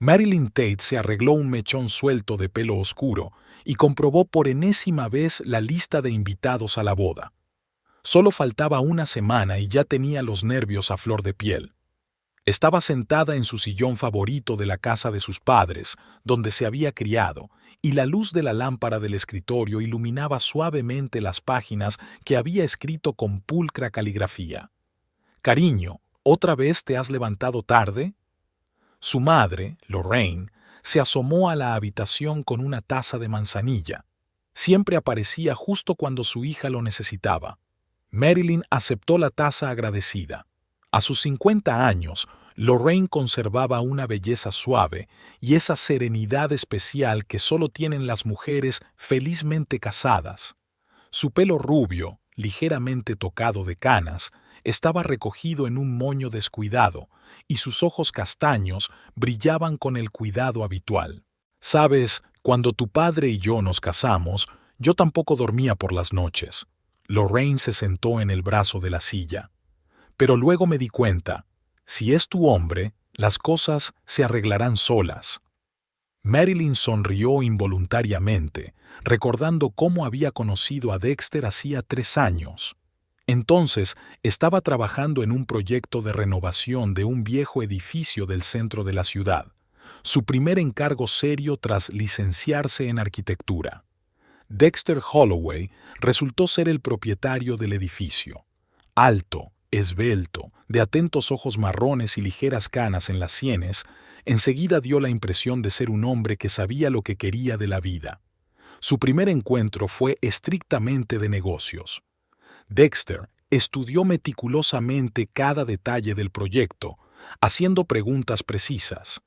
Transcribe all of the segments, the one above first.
Marilyn Tate se arregló un mechón suelto de pelo oscuro y comprobó por enésima vez la lista de invitados a la boda. Solo faltaba una semana y ya tenía los nervios a flor de piel. Estaba sentada en su sillón favorito de la casa de sus padres, donde se había criado, y la luz de la lámpara del escritorio iluminaba suavemente las páginas que había escrito con pulcra caligrafía. «Cariño, ¿otra vez te has levantado tarde?» Su madre, Lorraine, se asomó a la habitación con una taza de manzanilla. Siempre aparecía justo cuando su hija lo necesitaba. Marilyn aceptó la taza agradecida. A sus 50 años, Lorraine conservaba una belleza suave y esa serenidad especial que solo tienen las mujeres felizmente casadas. Su pelo rubio, ligeramente tocado de canas, estaba recogido en un moño descuidado y sus ojos castaños brillaban con el cuidado habitual. «Sabes, cuando tu padre y yo nos casamos, yo tampoco dormía por las noches». Lorraine se sentó en el brazo de la silla. «Pero luego me di cuenta, si es tu hombre, las cosas se arreglarán solas». Marilyn sonrió involuntariamente, recordando cómo había conocido a Dexter hacía 3 años. Entonces estaba trabajando en un proyecto de renovación de un viejo edificio del centro de la ciudad, su primer encargo serio tras licenciarse en arquitectura. Dexter Holloway resultó ser el propietario del edificio. Alto, esbelto, de atentos ojos marrones y ligeras canas en las sienes, enseguida dio la impresión de ser un hombre que sabía lo que quería de la vida. Su primer encuentro fue estrictamente de negocios. Dexter estudió meticulosamente cada detalle del proyecto, haciendo preguntas precisas.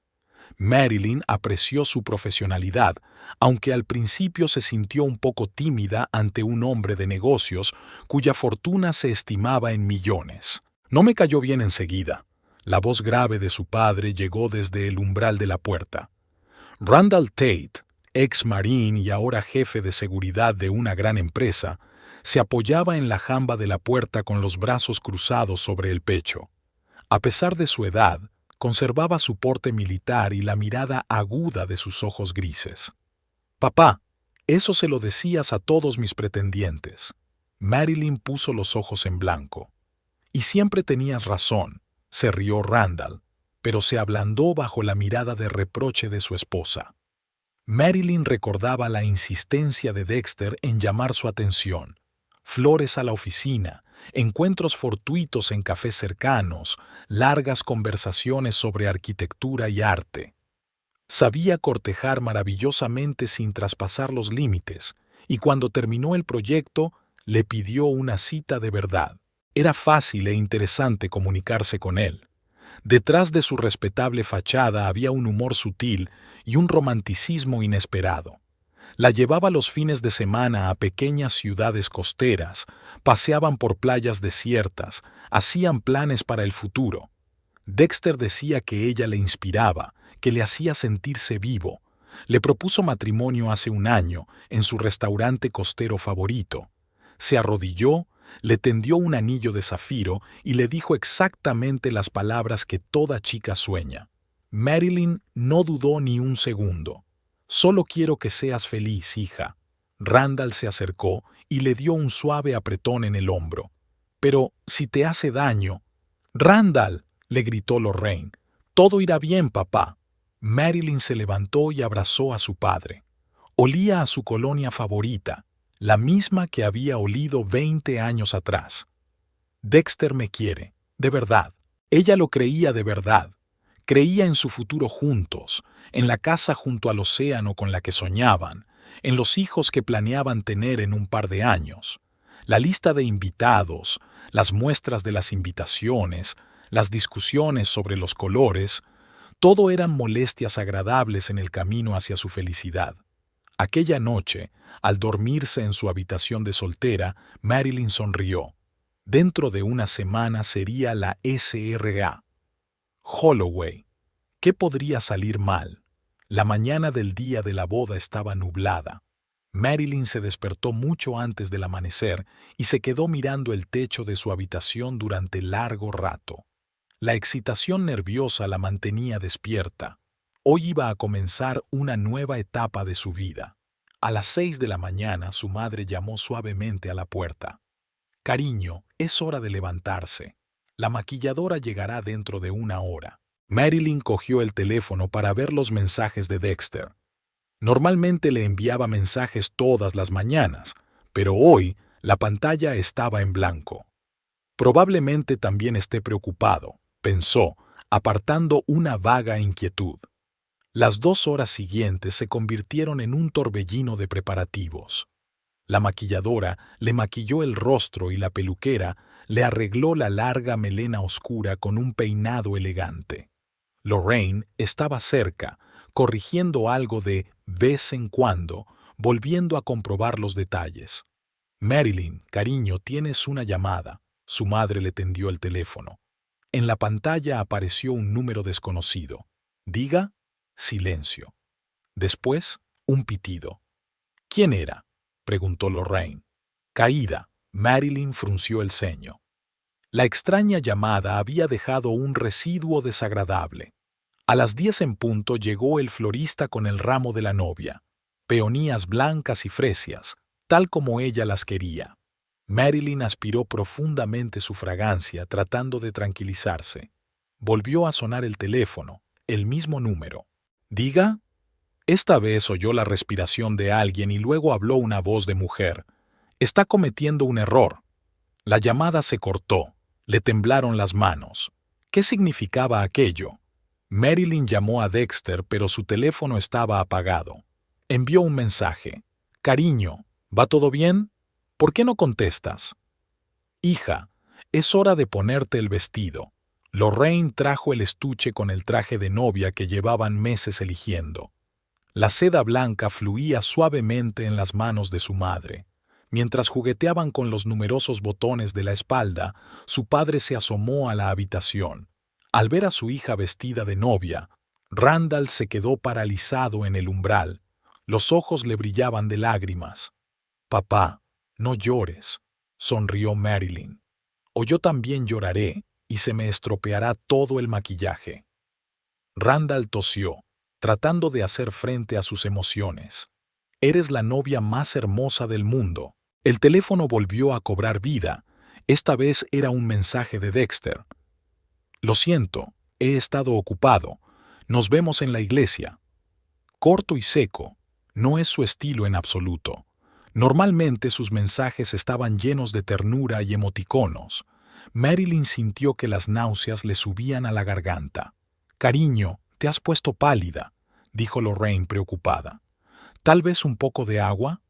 Marilyn apreció su profesionalidad, aunque al principio se sintió un poco tímida ante un hombre de negocios cuya fortuna se estimaba en millones. No me cayó bien enseguida. La voz grave de su padre llegó desde el umbral de la puerta. Randall Tate, ex marín y ahora jefe de seguridad de una gran empresa, se apoyaba en la jamba de la puerta con los brazos cruzados sobre el pecho. A pesar de su edad, conservaba su porte militar y la mirada aguda de sus ojos grises. «Papá, eso se lo decías a todos mis pretendientes». Marilyn puso los ojos en blanco. «Y siempre tenías razón», se rió Randall, pero se ablandó bajo la mirada de reproche de su esposa. Marilyn recordaba la insistencia de Dexter en llamar su atención. Flores a la oficina, encuentros fortuitos en cafés cercanos, largas conversaciones sobre arquitectura y arte. Sabía cortejar maravillosamente sin traspasar los límites, y cuando terminó el proyecto, le pidió una cita de verdad. Era fácil e interesante comunicarse con él. Detrás de su respetable fachada había un humor sutil y un romanticismo inesperado. La llevaba los fines de semana a pequeñas ciudades costeras, paseaban por playas desiertas, hacían planes para el futuro. Dexter decía que ella le inspiraba, que le hacía sentirse vivo. Le propuso matrimonio hace un año en su restaurante costero favorito. Se arrodilló, le tendió un anillo de zafiro y le dijo exactamente las palabras que toda chica sueña. Marilyn no dudó ni un segundo. «Solo quiero que seas feliz, hija». Randall se acercó y le dio un suave apretón en el hombro. «Pero si te hace daño». «Randall», le gritó Lorraine, «todo irá bien, papá». Marilyn se levantó y abrazó a su padre. Olía a su colonia favorita, la misma que había olido 20 años atrás. «Dexter me quiere, de verdad». Ella lo creía de verdad. Creía en su futuro juntos, en la casa junto al océano con la que soñaban, en los hijos que planeaban tener en un par de años. La lista de invitados, las muestras de las invitaciones, las discusiones sobre los colores, todo eran molestias agradables en el camino hacia su felicidad. Aquella noche, al dormirse en su habitación de soltera, Marilyn sonrió. Dentro de una semana sería la SRA. Holloway. ¿Qué podría salir mal? La mañana del día de la boda estaba nublada. Marilyn se despertó mucho antes del amanecer y se quedó mirando el techo de su habitación durante largo rato. La excitación nerviosa la mantenía despierta. Hoy iba a comenzar una nueva etapa de su vida. A las 6 de la mañana su madre llamó suavemente a la puerta. «Cariño, es hora de levantarse. La maquilladora llegará dentro de una hora». Marilyn cogió el teléfono para ver los mensajes de Dexter. Normalmente le enviaba mensajes todas las mañanas, pero hoy la pantalla estaba en blanco. Probablemente también esté preocupado, pensó, apartando una vaga inquietud. Las 2 horas siguientes se convirtieron en un torbellino de preparativos. La maquilladora le maquilló el rostro y la peluquera le arregló la larga melena oscura con un peinado elegante. Lorraine estaba cerca, corrigiendo algo de vez en cuando, volviendo a comprobar los detalles. «Marilyn, cariño, tienes una llamada». Su madre le tendió el teléfono. En la pantalla apareció un número desconocido. «Diga». Silencio. Después, un pitido. «¿Quién era?», preguntó Lorraine. Caída, Marilyn frunció el ceño. La extraña llamada había dejado un residuo desagradable. A las 10 en punto llegó el florista con el ramo de la novia. Peonías blancas y fresias, tal como ella las quería. Marilyn aspiró profundamente su fragancia, tratando de tranquilizarse. Volvió a sonar el teléfono, el mismo número. «Diga». Esta vez oyó la respiración de alguien y luego habló una voz de mujer. «Está cometiendo un error». La llamada se cortó. Le temblaron las manos. ¿Qué significaba aquello? Marilyn llamó a Dexter, pero su teléfono estaba apagado. Envió un mensaje. «Cariño, ¿va todo bien? ¿Por qué no contestas?» «Hija, es hora de ponerte el vestido». Lorraine trajo el estuche con el traje de novia que llevaban meses eligiendo. La seda blanca fluía suavemente en las manos de su madre. Mientras jugueteaban con los numerosos botones de la espalda, su padre se asomó a la habitación. Al ver a su hija vestida de novia, Randall se quedó paralizado en el umbral. Los ojos le brillaban de lágrimas. «Papá, no llores», sonrió Marilyn. «O yo también lloraré y se me estropeará todo el maquillaje». Randall tosió, tratando de hacer frente a sus emociones. «Eres la novia más hermosa del mundo». El teléfono volvió a cobrar vida. Esta vez era un mensaje de Dexter. «Lo siento, he estado ocupado. Nos vemos en la iglesia». Corto y seco, no es su estilo en absoluto. Normalmente sus mensajes estaban llenos de ternura y emoticonos. Marilyn sintió que las náuseas le subían a la garganta. «Cariño, te has puesto pálida», dijo Lorraine preocupada. «¿Tal vez un poco de agua?»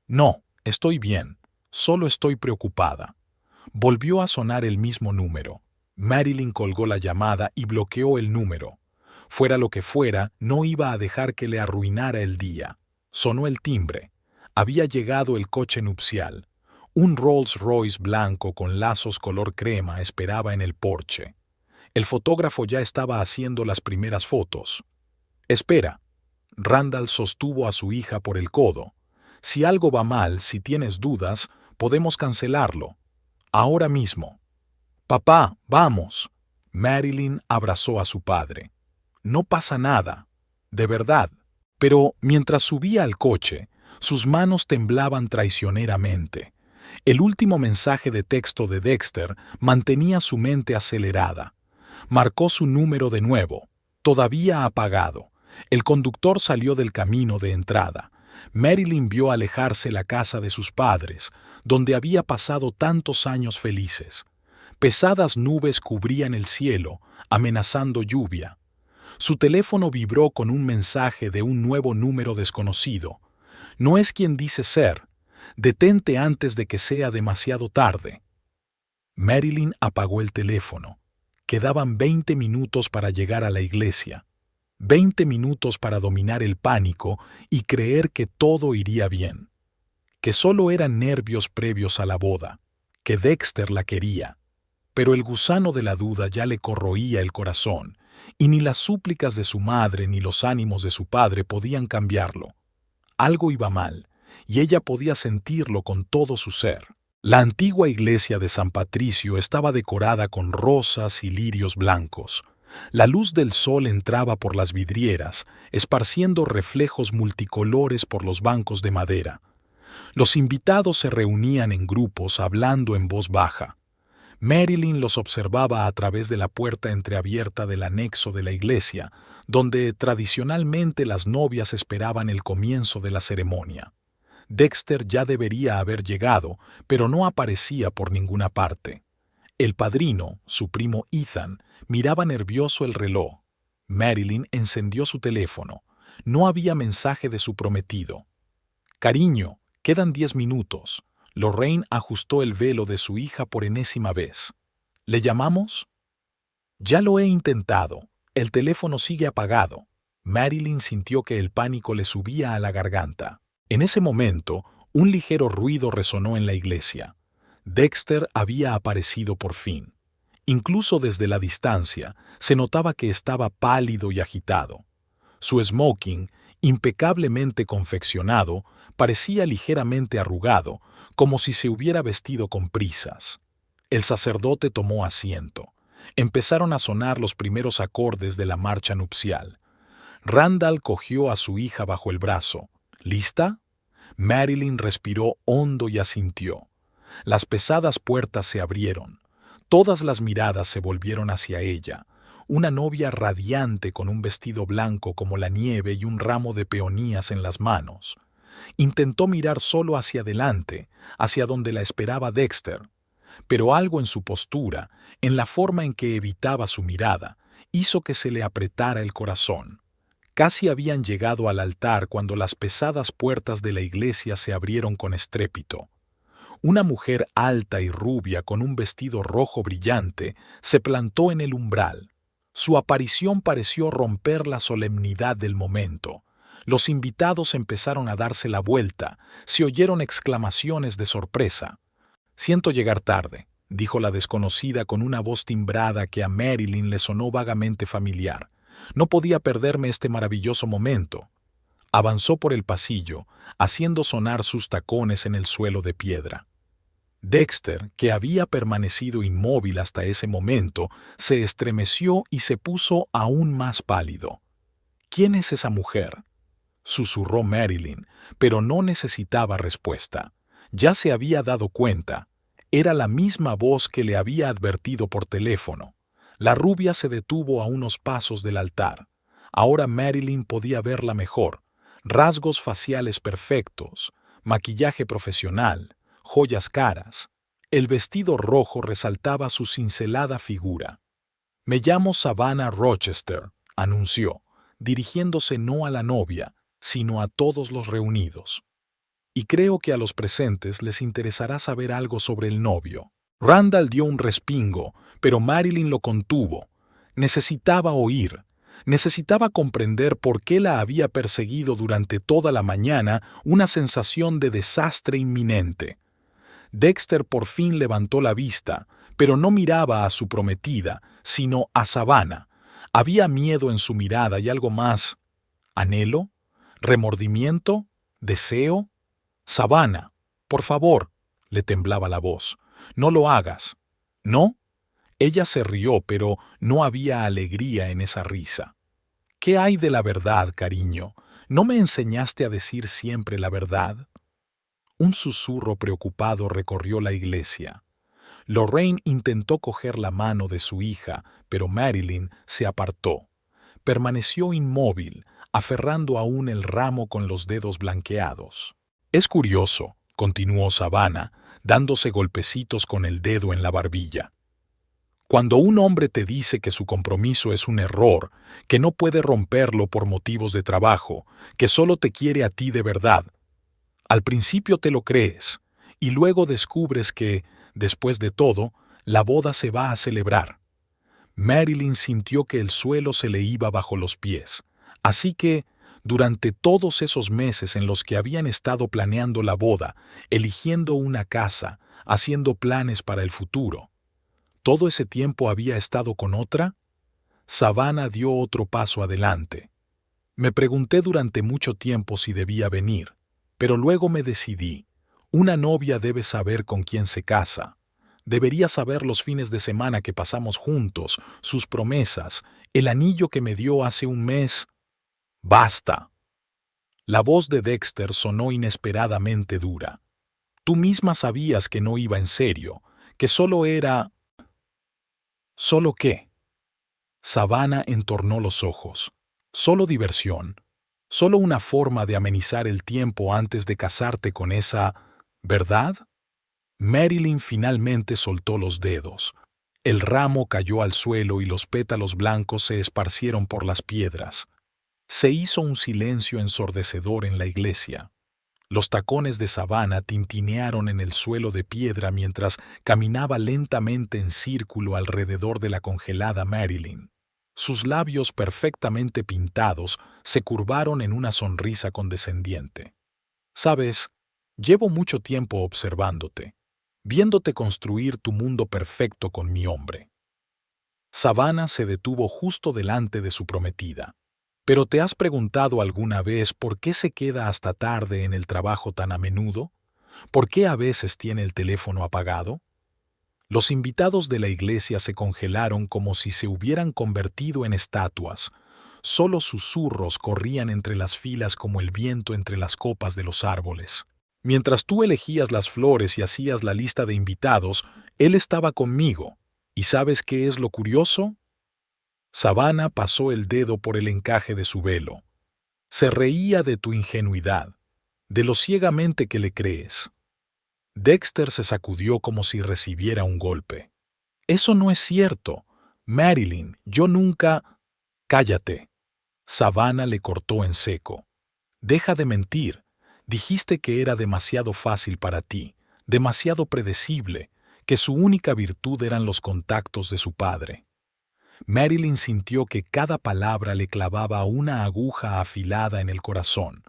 «No, estoy bien. Solo estoy preocupada». Volvió a sonar el mismo número. Marilyn colgó la llamada y bloqueó el número. Fuera lo que fuera, no iba a dejar que le arruinara el día. Sonó el timbre. Había llegado el coche nupcial. Un Rolls Royce blanco con lazos color crema esperaba en el porche. El fotógrafo ya estaba haciendo las primeras fotos. «Espera». Randall sostuvo a su hija por el codo. «Si algo va mal, si tienes dudas, podemos cancelarlo. Ahora mismo». «Papá, vamos». Marilyn abrazó a su padre. «No pasa nada. De verdad». Pero mientras subía al coche, sus manos temblaban traicioneramente. El último mensaje de texto de Dexter mantenía su mente acelerada. Marcó su número de nuevo, todavía apagado. El conductor salió del camino de entrada. Marilyn vio alejarse la casa de sus padres, donde había pasado tantos años felices. Pesadas nubes cubrían el cielo, amenazando lluvia. Su teléfono vibró con un mensaje de un nuevo número desconocido. «No es quien dice ser. Detente antes de que sea demasiado tarde». Marilyn apagó el teléfono. Quedaban 20 minutos para llegar a la iglesia. 20 minutos para dominar el pánico y creer que todo iría bien. Que solo eran nervios previos a la boda. Que Dexter la quería. Pero el gusano de la duda ya le corroía el corazón, y ni las súplicas de su madre ni los ánimos de su padre podían cambiarlo. Algo iba mal, y ella podía sentirlo con todo su ser. La antigua iglesia de San Patricio estaba decorada con rosas y lirios blancos. La luz del sol entraba por las vidrieras, esparciendo reflejos multicolores por los bancos de madera. Los invitados se reunían en grupos hablando en voz baja. Marilyn los observaba a través de la puerta entreabierta del anexo de la iglesia, donde tradicionalmente las novias esperaban el comienzo de la ceremonia. Dexter ya debería haber llegado, pero no aparecía por ninguna parte. El padrino, su primo Ethan, miraba nervioso el reloj. Marilyn encendió su teléfono. No había mensaje de su prometido. «Cariño, quedan 10 minutos». Lorraine ajustó el velo de su hija por enésima vez. «¿Le llamamos?» «Ya lo he intentado. El teléfono sigue apagado». Marilyn sintió que el pánico le subía a la garganta. En ese momento, un ligero ruido resonó en la iglesia. Dexter había aparecido por fin. Incluso desde la distancia, se notaba que estaba pálido y agitado. Su smoking, impecablemente confeccionado, parecía ligeramente arrugado, como si se hubiera vestido con prisas. El sacerdote tomó asiento. Empezaron a sonar los primeros acordes de la marcha nupcial. Randall cogió a su hija bajo el brazo. ¿Lista? Marilyn respiró hondo y asintió. Las pesadas puertas se abrieron. Todas las miradas se volvieron hacia ella. Una novia radiante con un vestido blanco como la nieve y un ramo de peonías en las manos. Intentó mirar solo hacia adelante, hacia donde la esperaba Dexter, pero algo en su postura, en la forma en que evitaba su mirada, hizo que se le apretara el corazón. Casi habían llegado al altar cuando las pesadas puertas de la iglesia se abrieron con estrépito. Una mujer alta y rubia con un vestido rojo brillante se plantó en el umbral. Su aparición pareció romper la solemnidad del momento. Los invitados empezaron a darse la vuelta. Se oyeron exclamaciones de sorpresa. «Siento llegar tarde», dijo la desconocida con una voz timbrada que a Marilyn le sonó vagamente familiar. «No podía perderme este maravilloso momento». Avanzó por el pasillo, haciendo sonar sus tacones en el suelo de piedra. Dexter, que había permanecido inmóvil hasta ese momento, se estremeció y se puso aún más pálido. «¿Quién es esa mujer?», susurró Marilyn, pero no necesitaba respuesta. Ya se había dado cuenta. Era la misma voz que le había advertido por teléfono. La rubia se detuvo a unos pasos del altar. Ahora Marilyn podía verla mejor. Rasgos faciales perfectos, maquillaje profesional, joyas caras. El vestido rojo resaltaba su cincelada figura. «Me llamo Savannah Rochester», anunció, dirigiéndose no a la novia, sino a todos los reunidos. «Y creo que a los presentes les interesará saber algo sobre el novio». Randall dio un respingo, pero Marilyn lo contuvo. Necesitaba oír. Necesitaba comprender por qué la había perseguido durante toda la mañana una sensación de desastre inminente. Dexter por fin levantó la vista, pero no miraba a su prometida, sino a Savannah. Había miedo en su mirada y algo más. ¿Anhelo? ¿Remordimiento? ¿Deseo? «Savannah, por favor», le temblaba la voz, «no lo hagas». «¿No?» Ella se rió, pero no había alegría en esa risa. «¿Qué hay de la verdad, cariño? ¿No me enseñaste a decir siempre la verdad?» Un susurro preocupado recorrió la iglesia. Lorraine intentó coger la mano de su hija, pero Marilyn se apartó. Permaneció inmóvil, aferrando aún el ramo con los dedos blanqueados. «Es curioso», continuó Savannah, dándose golpecitos con el dedo en la barbilla. «Cuando un hombre te dice que su compromiso es un error, que no puede romperlo por motivos de trabajo, que solo te quiere a ti de verdad, al principio te lo crees, y luego descubres que, después de todo, la boda se va a celebrar». Marilyn sintió que el suelo se le iba bajo los pies, así que, durante todos esos meses en los que habían estado planeando la boda, eligiendo una casa, haciendo planes para el futuro, ¿todo ese tiempo había estado con otra? Savannah dio otro paso adelante. «Me pregunté durante mucho tiempo si debía venir, pero luego me decidí. Una novia debe saber con quién se casa. Debería saber los fines de semana que pasamos juntos, sus promesas, El anillo que me dio hace un mes. ¡Basta! La voz de Dexter sonó inesperadamente dura. Tú misma sabías que no iba en serio, que solo era... ¿Solo qué? Savannah entornó los ojos. Solo diversión. Solo una forma de amenizar el tiempo antes de casarte con esa... ¿verdad? Marilyn finalmente soltó los dedos. El ramo cayó al suelo y los pétalos blancos se esparcieron por las piedras. Se hizo un silencio ensordecedor en la iglesia. Los tacones de Savannah tintinearon en el suelo de piedra mientras caminaba lentamente en círculo alrededor de la congelada Marilyn. Sus labios perfectamente pintados se curvaron en una sonrisa condescendiente. «Sabes, llevo mucho tiempo observándote, viéndote construir tu mundo perfecto con mi hombre». Savannah se detuvo justo delante de su prometida. ¿Pero te has preguntado alguna vez por qué se queda hasta tarde en el trabajo tan a menudo? ¿Por qué a veces tiene el teléfono apagado? Los invitados de la iglesia se congelaron como si se hubieran convertido en estatuas. Solo susurros corrían entre las filas como el viento entre las copas de los árboles. Mientras tú elegías las flores y hacías la lista de invitados, él estaba conmigo. ¿Y sabes qué es lo curioso? Savannah pasó el dedo por el encaje de su velo. Se reía de tu ingenuidad, de lo ciegamente que le crees. Dexter se sacudió como si recibiera un golpe. Eso no es cierto. Marilyn, yo nunca... Cállate. Savannah le cortó en seco. Deja de mentir. Dijiste que era demasiado fácil para ti, demasiado predecible, que su única virtud eran los contactos de su padre. Marilyn sintió que cada palabra le clavaba una aguja afilada en el corazón.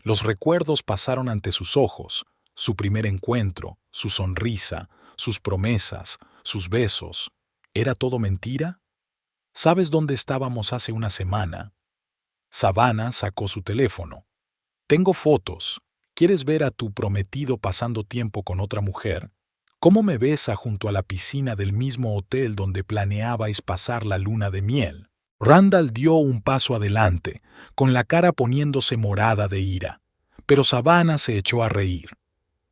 Los recuerdos pasaron ante sus ojos, su primer encuentro, su sonrisa, sus promesas, sus besos. ¿Era todo mentira? ¿Sabes dónde estábamos hace una semana? Savannah sacó su teléfono. Tengo fotos. ¿Quieres ver a tu prometido pasando tiempo con otra mujer? ¿Cómo me besa junto a la piscina del mismo hotel donde planeabais pasar la luna de miel? Randall dio un paso adelante, con la cara poniéndose morada de ira. Pero Savannah se echó a reír.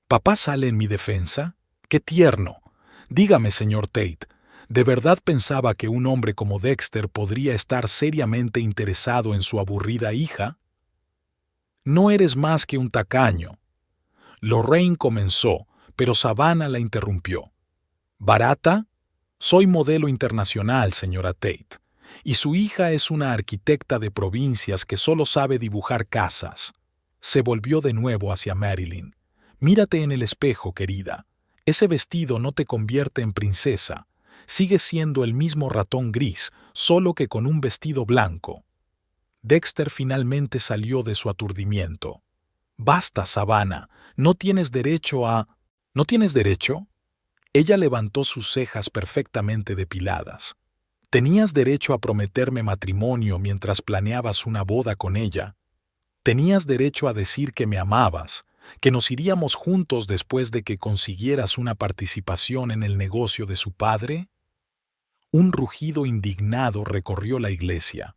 ¿Papá sale en mi defensa? ¡Qué tierno! Dígame, señor Tate, ¿de verdad pensaba que un hombre como Dexter podría estar seriamente interesado en su aburrida hija? No eres más que un tacaño. Lorraine comenzó, pero Savannah la interrumpió. ¿Barata? Soy modelo internacional, señora Tate, y su hija es una arquitecta de provincias que solo sabe dibujar casas. Se volvió de nuevo hacia Marilyn. Mírate en el espejo, querida. Ese vestido no te convierte en princesa. Sigue siendo el mismo ratón gris, solo que con un vestido blanco. Dexter finalmente salió de su aturdimiento. Basta, Savannah. No tienes derecho a... ¿No tienes derecho? Ella levantó sus cejas perfectamente depiladas. Tenías derecho a prometerme matrimonio mientras planeabas una boda con ella. Tenías derecho a decir que me amabas, que nos iríamos juntos después de que consiguieras una participación en el negocio de su padre. Un rugido indignado recorrió la iglesia.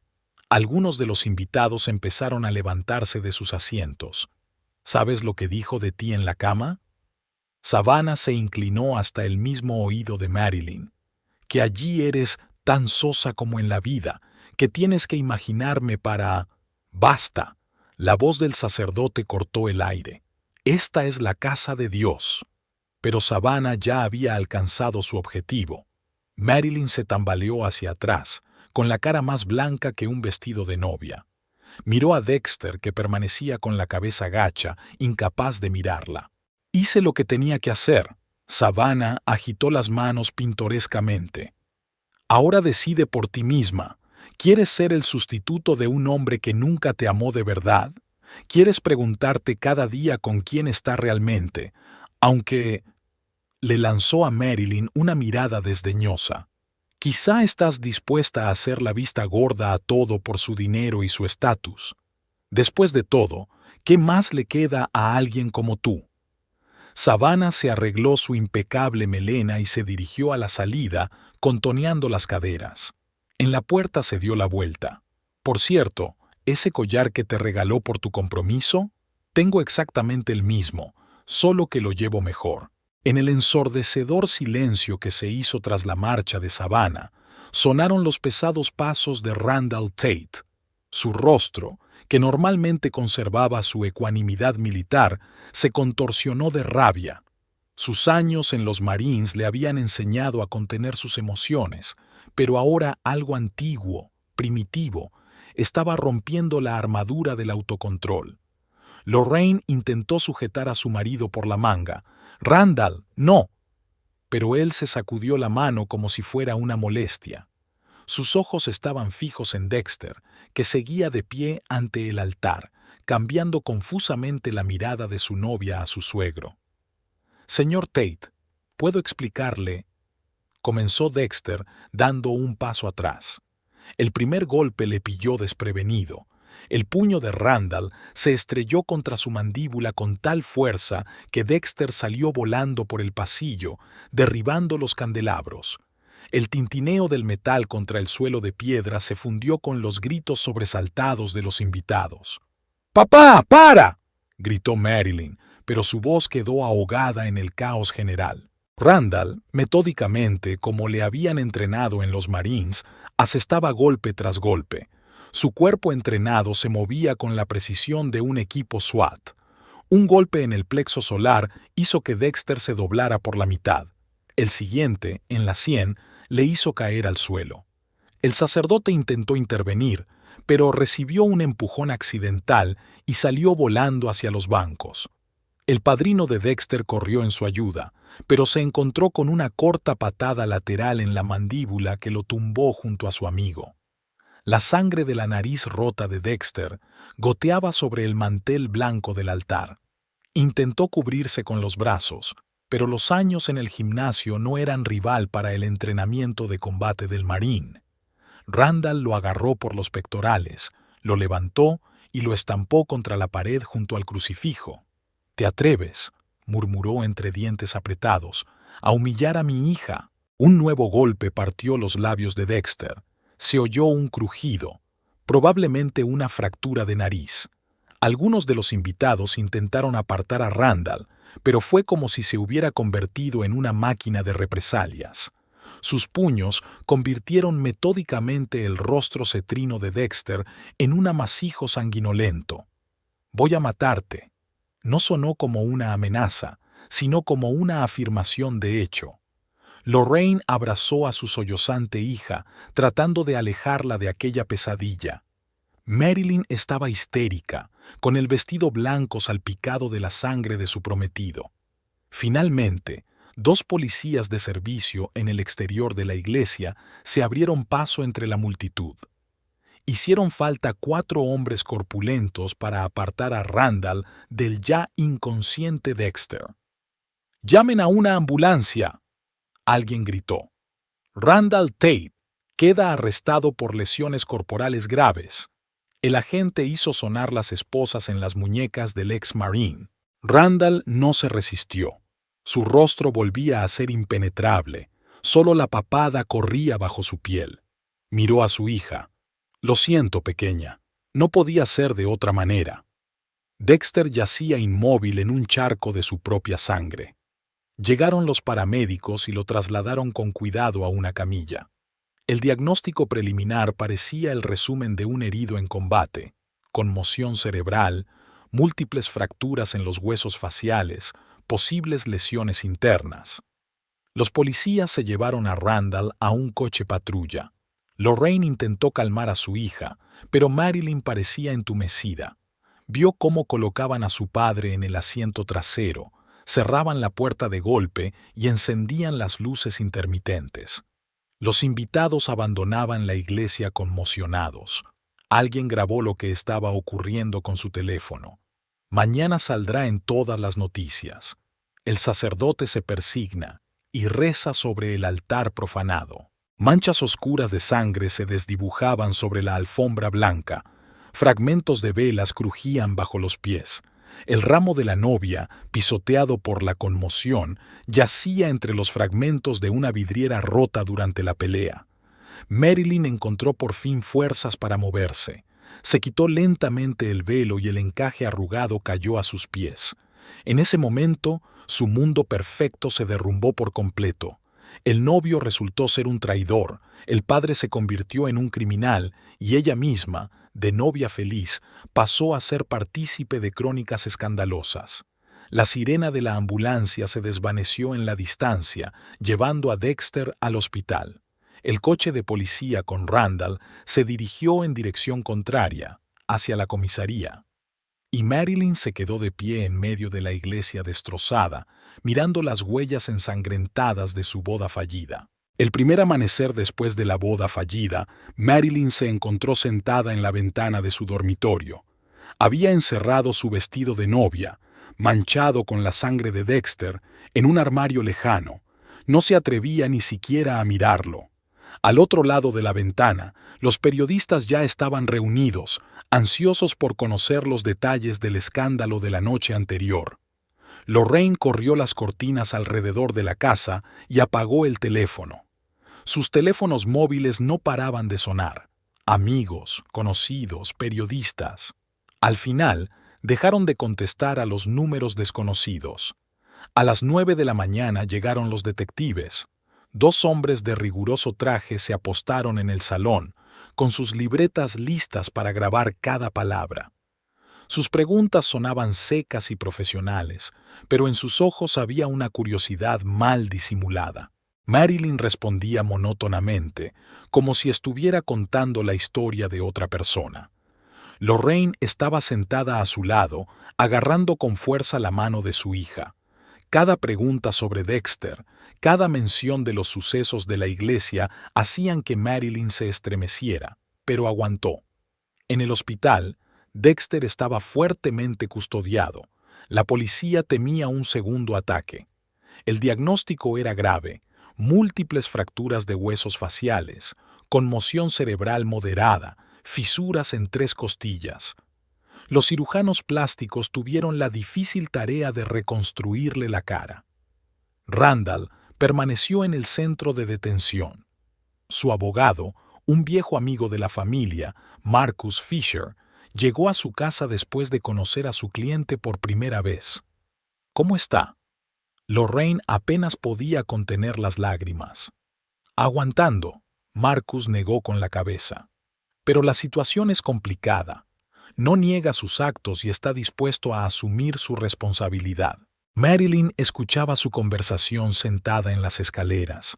Algunos de los invitados empezaron a levantarse de sus asientos. ¿Sabes lo que dijo de ti en la cama? Savannah se inclinó hasta el mismo oído de Marilyn. Que allí eres tan sosa como en la vida, que tienes que imaginarme para... ¡Basta! La voz del sacerdote cortó el aire. Esta es la casa de Dios. Pero Savannah ya había alcanzado su objetivo. Marilyn se tambaleó hacia atrás, con la cara más blanca que un vestido de novia. Miró a Dexter, que permanecía con la cabeza gacha, incapaz de mirarla. Hice lo que tenía que hacer. Savannah agitó las manos pintorescamente. Ahora decide por ti misma. ¿Quieres ser el sustituto de un hombre que nunca te amó de verdad? ¿Quieres preguntarte cada día con quién está realmente? Aunque... Le lanzó a Marilyn una mirada desdeñosa. Quizá estás dispuesta a hacer la vista gorda a todo por su dinero y su estatus. Después de todo, ¿qué más le queda a alguien como tú? Savannah se arregló su impecable melena y se dirigió a la salida, contoneando las caderas. En la puerta se dio la vuelta. Por cierto, ¿ese collar que te regaló por tu compromiso? Tengo exactamente el mismo, solo que lo llevo mejor. En el ensordecedor silencio que se hizo tras la marcha de Savannah, sonaron los pesados pasos de Randall Tate. Su rostro, que normalmente conservaba su ecuanimidad militar, se contorsionó de rabia. Sus años en los Marines le habían enseñado a contener sus emociones, pero ahora algo antiguo, primitivo, estaba rompiendo la armadura del autocontrol. Lorraine intentó sujetar a su marido por la manga. «Randall, no». Pero él se sacudió la mano como si fuera una molestia. Sus ojos estaban fijos en Dexter, que seguía de pie ante el altar, cambiando confusamente la mirada de su novia a su suegro. «Señor Tate, ¿puedo explicarle?», comenzó Dexter, dando un paso atrás. El primer golpe le pilló desprevenido. El puño de Randall se estrelló contra su mandíbula con tal fuerza que Dexter salió volando por el pasillo, derribando los candelabros. El tintineo del metal contra el suelo de piedra se fundió con los gritos sobresaltados de los invitados. «¡Papá, para!», gritó Marilyn, pero su voz quedó ahogada en el caos general. Randall, metódicamente, como le habían entrenado en los Marines, asestaba golpe tras golpe. Su cuerpo entrenado se movía con la precisión de un equipo SWAT. Un golpe en el plexo solar hizo que Dexter se doblara por la mitad. El siguiente, en la sien, le hizo caer al suelo. El sacerdote intentó intervenir, pero recibió un empujón accidental y salió volando hacia los bancos. El padrino de Dexter corrió en su ayuda, pero se encontró con una corta patada lateral en la mandíbula que lo tumbó junto a su amigo. La sangre de la nariz rota de Dexter goteaba sobre el mantel blanco del altar. Intentó cubrirse con los brazos, pero los años en el gimnasio no eran rival para el entrenamiento de combate del Marine. Randall lo agarró por los pectorales, lo levantó y lo estampó contra la pared junto al crucifijo. «¿Te atreves?», murmuró entre dientes apretados, «a humillar a mi hija». Un nuevo golpe partió los labios de Dexter. Se oyó un crujido, probablemente una fractura de nariz. Algunos de los invitados intentaron apartar a Randall, pero fue como si se hubiera convertido en una máquina de represalias. Sus puños convirtieron metódicamente el rostro cetrino de Dexter en un amasijo sanguinolento. «Voy a matarte». No sonó como una amenaza, sino como una afirmación de hecho. Lorraine abrazó a su sollozante hija, tratando de alejarla de aquella pesadilla. Marilyn estaba histérica, con el vestido blanco salpicado de la sangre de su prometido. Finalmente, 2 policías de servicio en el exterior de la iglesia se abrieron paso entre la multitud. Hicieron falta 4 hombres corpulentos para apartar a Randall del ya inconsciente Dexter. «¡Llamen a una ambulancia!», alguien gritó. «Randall Tate queda arrestado por lesiones corporales graves». El agente hizo sonar las esposas en las muñecas del ex-marine. Randall no se resistió. Su rostro volvía a ser impenetrable. Solo la papada corría bajo su piel. Miró a su hija. «Lo siento, pequeña. No podía ser de otra manera». Dexter yacía inmóvil en un charco de su propia sangre. Llegaron los paramédicos y lo trasladaron con cuidado a una camilla. El diagnóstico preliminar parecía el resumen de un herido en combate: conmoción cerebral, múltiples fracturas en los huesos faciales, posibles lesiones internas. Los policías se llevaron a Randall a un coche patrulla. Lorraine intentó calmar a su hija, pero Marilyn parecía entumecida. Vio cómo colocaban a su padre en el asiento trasero, cerraban la puerta de golpe y encendían las luces intermitentes. Los invitados abandonaban la iglesia conmocionados. Alguien grabó lo que estaba ocurriendo con su teléfono. Mañana saldrá en todas las noticias. El sacerdote se persigna y reza sobre el altar profanado. Manchas oscuras de sangre se desdibujaban sobre la alfombra blanca. Fragmentos de velas crujían bajo los pies. El ramo de la novia, pisoteado por la conmoción, yacía entre los fragmentos de una vidriera rota durante la pelea. Marilyn encontró por fin fuerzas para moverse. Se quitó lentamente el velo y el encaje arrugado cayó a sus pies. En ese momento, su mundo perfecto se derrumbó por completo. El novio resultó ser un traidor, el padre se convirtió en un criminal y ella misma, de novia feliz, pasó a ser partícipe de crónicas escandalosas. La sirena de la ambulancia se desvaneció en la distancia, llevando a Dexter al hospital. El coche de policía con Randall se dirigió en dirección contraria, hacia la comisaría. Y Marilyn se quedó de pie en medio de la iglesia destrozada, mirando las huellas ensangrentadas de su boda fallida. El primer amanecer después de la boda fallida, Marilyn se encontró sentada en la ventana de su dormitorio. Había encerrado su vestido de novia, manchado con la sangre de Dexter, en un armario lejano. No se atrevía ni siquiera a mirarlo. Al otro lado de la ventana, los periodistas ya estaban reunidos, ansiosos por conocer los detalles del escándalo de la noche anterior. Lorraine corrió las cortinas alrededor de la casa y apagó el teléfono. Sus teléfonos móviles no paraban de sonar. Amigos, conocidos, periodistas. Al final, dejaron de contestar a los números desconocidos. A las 9 de la mañana llegaron los detectives. 2 hombres de riguroso traje se apostaron en el salón, con sus libretas listas para grabar cada palabra. Sus preguntas sonaban secas y profesionales, pero en sus ojos había una curiosidad mal disimulada. Marilyn respondía monótonamente, como si estuviera contando la historia de otra persona. Lorraine estaba sentada a su lado, agarrando con fuerza la mano de su hija. Cada pregunta sobre Dexter, cada mención de los sucesos de la iglesia hacían que Marilyn se estremeciera, pero aguantó. En el hospital, Dexter estaba fuertemente custodiado. La policía temía un segundo ataque. El diagnóstico era grave: múltiples fracturas de huesos faciales, conmoción cerebral moderada, fisuras en 3 costillas. Los cirujanos plásticos tuvieron la difícil tarea de reconstruirle la cara. Randall permaneció en el centro de detención. Su abogado, un viejo amigo de la familia, Marcus Fisher, llegó a su casa después de conocer a su cliente por primera vez. ¿Cómo está? Lorraine apenas podía contener las lágrimas. Aguantando, Marcus negó con la cabeza. Pero la situación es complicada. No niega sus actos y está dispuesto a asumir su responsabilidad. Marilyn escuchaba su conversación sentada en las escaleras.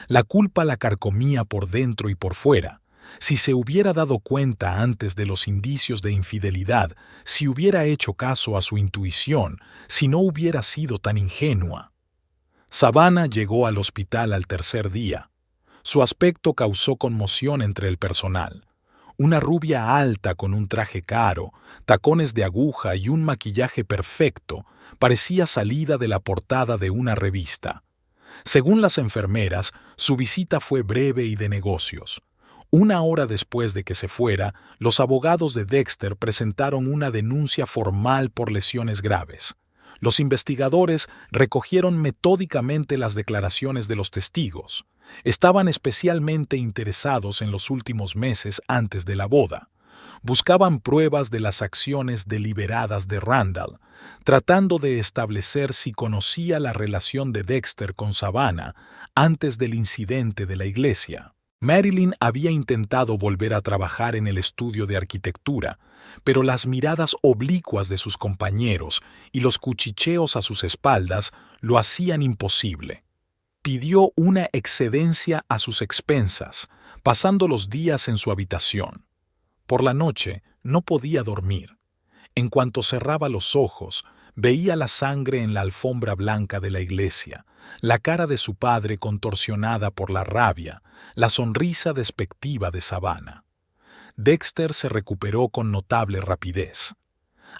La culpa la carcomía por dentro y por fuera. Si se hubiera dado cuenta antes de los indicios de infidelidad, si hubiera hecho caso a su intuición, si no hubiera sido tan ingenua. Savannah llegó al hospital al tercer día. Su aspecto causó conmoción entre el personal. Una rubia alta con un traje caro, tacones de aguja y un maquillaje perfecto, parecía salida de la portada de una revista. Según las enfermeras, su visita fue breve y de negocios. 1 hora después de que se fuera, los abogados de Dexter presentaron una denuncia formal por lesiones graves. Los investigadores recogieron metódicamente las declaraciones de los testigos. Estaban especialmente interesados en los últimos meses antes de la boda. Buscaban pruebas de las acciones deliberadas de Randall, tratando de establecer si conocía la relación de Dexter con Savannah antes del incidente de la iglesia. Marilyn había intentado volver a trabajar en el estudio de arquitectura, pero las miradas oblicuas de sus compañeros y los cuchicheos a sus espaldas lo hacían imposible. Pidió una excedencia a sus expensas, pasando los días en su habitación. Por la noche no podía dormir. En cuanto cerraba los ojos, veía la sangre en la alfombra blanca de la iglesia, la cara de su padre contorsionada por la rabia, la sonrisa despectiva de Savannah. Dexter se recuperó con notable rapidez.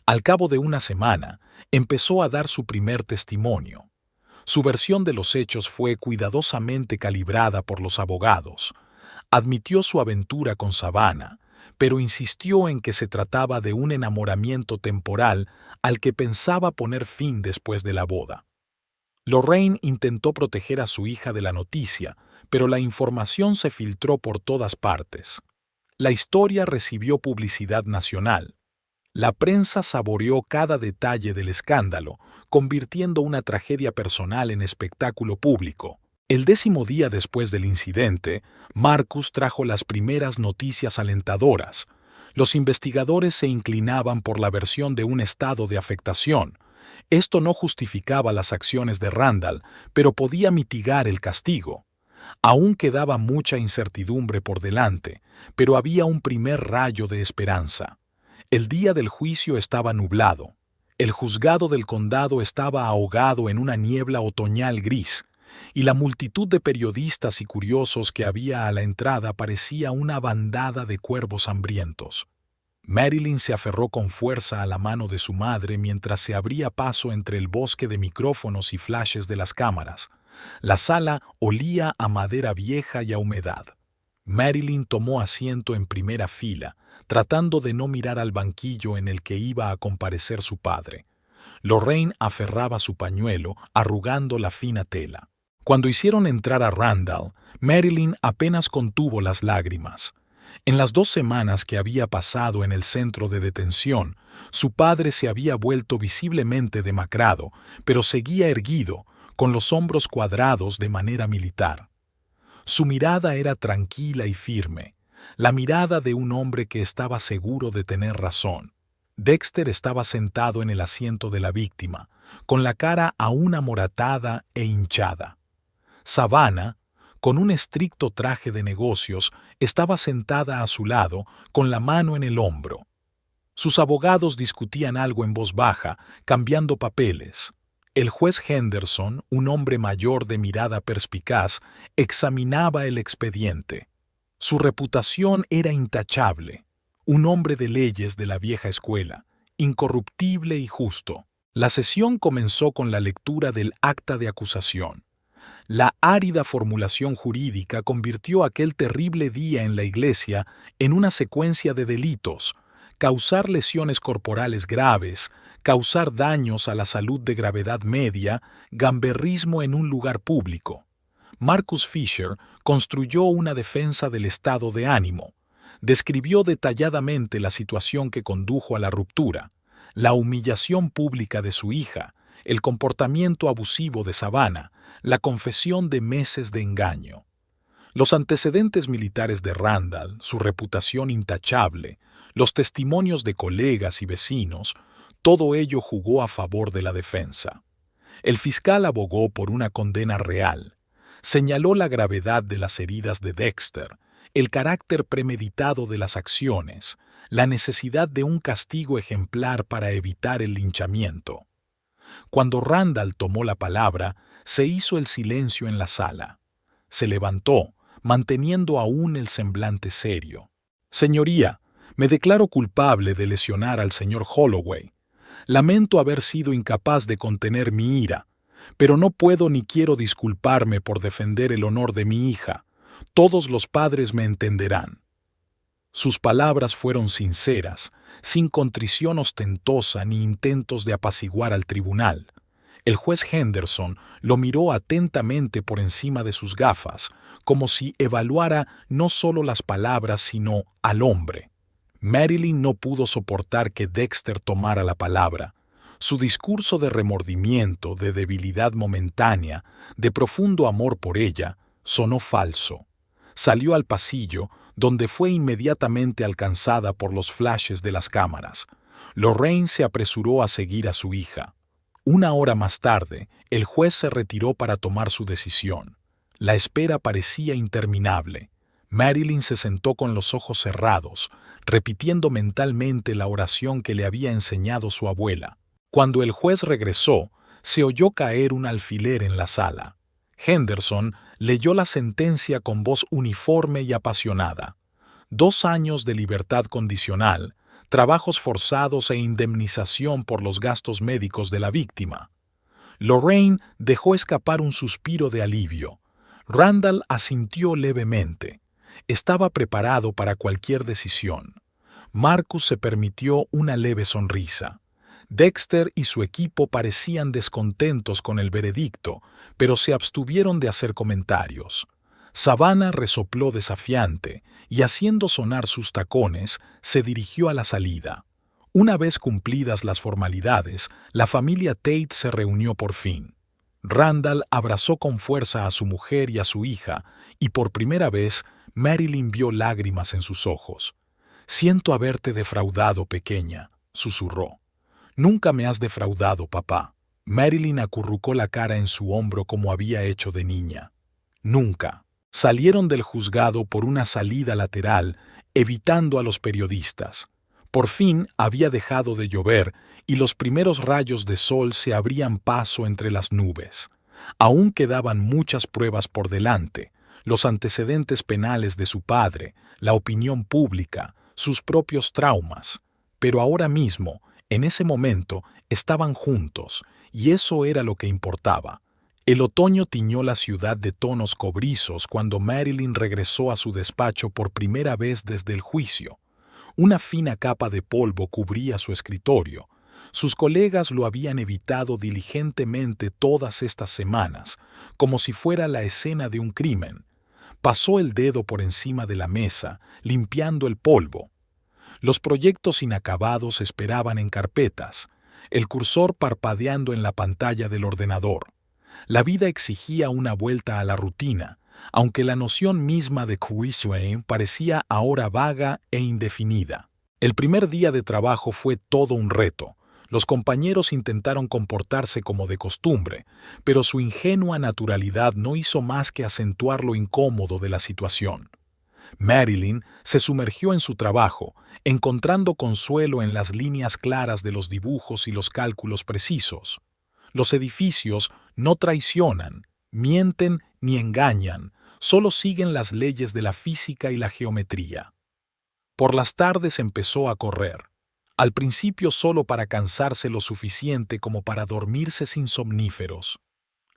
Al cabo de 1 semana, empezó a dar su primer testimonio. Su versión de los hechos fue cuidadosamente calibrada por los abogados. Admitió su aventura con Savannah, pero insistió en que se trataba de un enamoramiento temporal al que pensaba poner fin después de la boda. Lorraine intentó proteger a su hija de la noticia, pero la información se filtró por todas partes. La historia recibió publicidad nacional. La prensa saboreó cada detalle del escándalo, convirtiendo una tragedia personal en espectáculo público. El 10º día después del incidente, Marcus trajo las primeras noticias alentadoras. Los investigadores se inclinaban por la versión de un estado de afectación. Esto no justificaba las acciones de Randall, pero podía mitigar el castigo. Aún quedaba mucha incertidumbre por delante, pero había un primer rayo de esperanza. El día del juicio estaba nublado. El juzgado del condado estaba ahogado en una niebla otoñal gris, y la multitud de periodistas y curiosos que había a la entrada parecía una bandada de cuervos hambrientos. Marilyn se aferró con fuerza a la mano de su madre mientras se abría paso entre el bosque de micrófonos y flashes de las cámaras. La sala olía a madera vieja y a humedad. Marilyn tomó asiento en primera fila, tratando de no mirar al banquillo en el que iba a comparecer su padre. Lorraine aferraba su pañuelo, arrugando la fina tela. Cuando hicieron entrar a Randall, Marilyn apenas contuvo las lágrimas. En las 2 semanas que había pasado en el centro de detención, su padre se había vuelto visiblemente demacrado, pero seguía erguido, con los hombros cuadrados de manera militar. Su mirada era tranquila y firme, la mirada de un hombre que estaba seguro de tener razón. Dexter estaba sentado en el asiento de la víctima, con la cara aún amoratada e hinchada. Savannah, con un estricto traje de negocios, estaba sentada a su lado, con la mano en el hombro. Sus abogados discutían algo en voz baja, cambiando papeles. El juez Henderson, un hombre mayor de mirada perspicaz, examinaba el expediente. Su reputación era intachable. Un hombre de leyes de la vieja escuela, incorruptible y justo. La sesión comenzó con la lectura del acta de acusación. La árida formulación jurídica convirtió aquel terrible día en la iglesia en una secuencia de delitos: causar lesiones corporales graves, causar daños a la salud de gravedad media, gamberrismo en un lugar público. Marcus Fisher construyó una defensa del estado de ánimo. Describió detalladamente la situación que condujo a la ruptura, la humillación pública de su hija, el comportamiento abusivo de Savannah, la confesión de meses de engaño. Los antecedentes militares de Randall, su reputación intachable, los testimonios de colegas y vecinos, todo ello jugó a favor de la defensa. El fiscal abogó por una condena real. Señaló la gravedad de las heridas de Dexter, el carácter premeditado de las acciones, la necesidad de un castigo ejemplar para evitar el linchamiento. Cuando Randall tomó la palabra, se hizo el silencio en la sala. Se levantó, manteniendo aún el semblante serio. «Señoría, me declaro culpable de lesionar al señor Holloway. Lamento haber sido incapaz de contener mi ira, pero no puedo ni quiero disculparme por defender el honor de mi hija. Todos los padres me entenderán». Sus palabras fueron sinceras, sin contrición ostentosa ni intentos de apaciguar al tribunal. El juez Henderson lo miró atentamente por encima de sus gafas, como si evaluara no solo las palabras sino al hombre. Marilyn no pudo soportar que Dexter tomara la palabra. Su discurso de remordimiento, de debilidad momentánea, de profundo amor por ella, sonó falso. Salió al pasillo, donde fue inmediatamente alcanzada por los flashes de las cámaras. Lorraine se apresuró a seguir a su hija. 1 hora más tarde, el juez se retiró para tomar su decisión. La espera parecía interminable. Marilyn se sentó con los ojos cerrados, repitiendo mentalmente la oración que le había enseñado su abuela. Cuando el juez regresó, se oyó caer un alfiler en la sala. Henderson leyó la sentencia con voz uniforme y apasionada. 2 años de libertad condicional, trabajos forzados e indemnización por los gastos médicos de la víctima. Lorraine dejó escapar un suspiro de alivio. Randall asintió levemente. Estaba preparado para cualquier decisión. Marcus se permitió una leve sonrisa. Dexter y su equipo parecían descontentos con el veredicto, pero se abstuvieron de hacer comentarios. Savannah resopló desafiante y, haciendo sonar sus tacones, se dirigió a la salida. Una vez cumplidas las formalidades, la familia Tate se reunió por fin. Randall abrazó con fuerza a su mujer y a su hija, y por primera vez Marilyn vio lágrimas en sus ojos. «Siento haberte defraudado, pequeña», susurró. «Nunca me has defraudado, papá». Marilyn acurrucó la cara en su hombro como había hecho de niña. «Nunca». Salieron del juzgado por una salida lateral, evitando a los periodistas. Por fin había dejado de llover y los primeros rayos de sol se abrían paso entre las nubes. Aún quedaban muchas pruebas por delante: los antecedentes penales de su padre, la opinión pública, sus propios traumas. Pero ahora mismo, en ese momento, estaban juntos, y eso era lo que importaba. El otoño tiñó la ciudad de tonos cobrizos cuando Marilyn regresó a su despacho por primera vez desde el juicio. Una fina capa de polvo cubría su escritorio. Sus colegas lo habían evitado diligentemente todas estas semanas, como si fuera la escena de un crimen. Pasó el dedo por encima de la mesa, limpiando el polvo. Los proyectos inacabados esperaban en carpetas, el cursor parpadeando en la pantalla del ordenador. La vida exigía una vuelta a la rutina, aunque la noción misma de juicio parecía ahora vaga e indefinida. El primer día de trabajo fue todo un reto. Los compañeros intentaron comportarse como de costumbre, pero su ingenua naturalidad no hizo más que acentuar lo incómodo de la situación. Marilyn se sumergió en su trabajo, encontrando consuelo en las líneas claras de los dibujos y los cálculos precisos. Los edificios no traicionan, mienten ni engañan, solo siguen las leyes de la física y la geometría. Por las tardes empezó a correr, al principio solo para cansarse lo suficiente como para dormirse sin somníferos.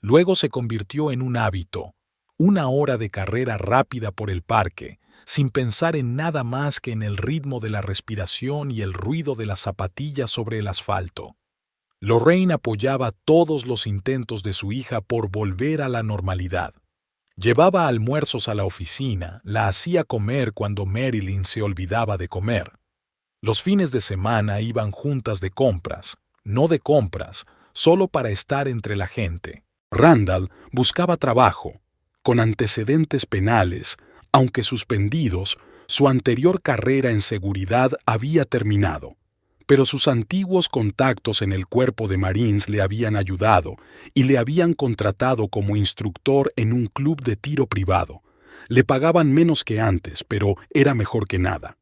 Luego se convirtió en un hábito, 1 hora de carrera rápida por el parque, sin pensar en nada más que en el ritmo de la respiración y el ruido de las zapatillas sobre el asfalto. Lorraine apoyaba todos los intentos de su hija por volver a la normalidad. Llevaba almuerzos a la oficina, la hacía comer cuando Marilyn se olvidaba de comer. Los fines de semana iban juntas de compras, no de compras, solo para estar entre la gente. Randall buscaba trabajo, con antecedentes penales, aunque suspendidos, su anterior carrera en seguridad había terminado. Pero sus antiguos contactos en el cuerpo de Marines le habían ayudado y le habían contratado como instructor en un club de tiro privado. Le pagaban menos que antes, pero era mejor que nada.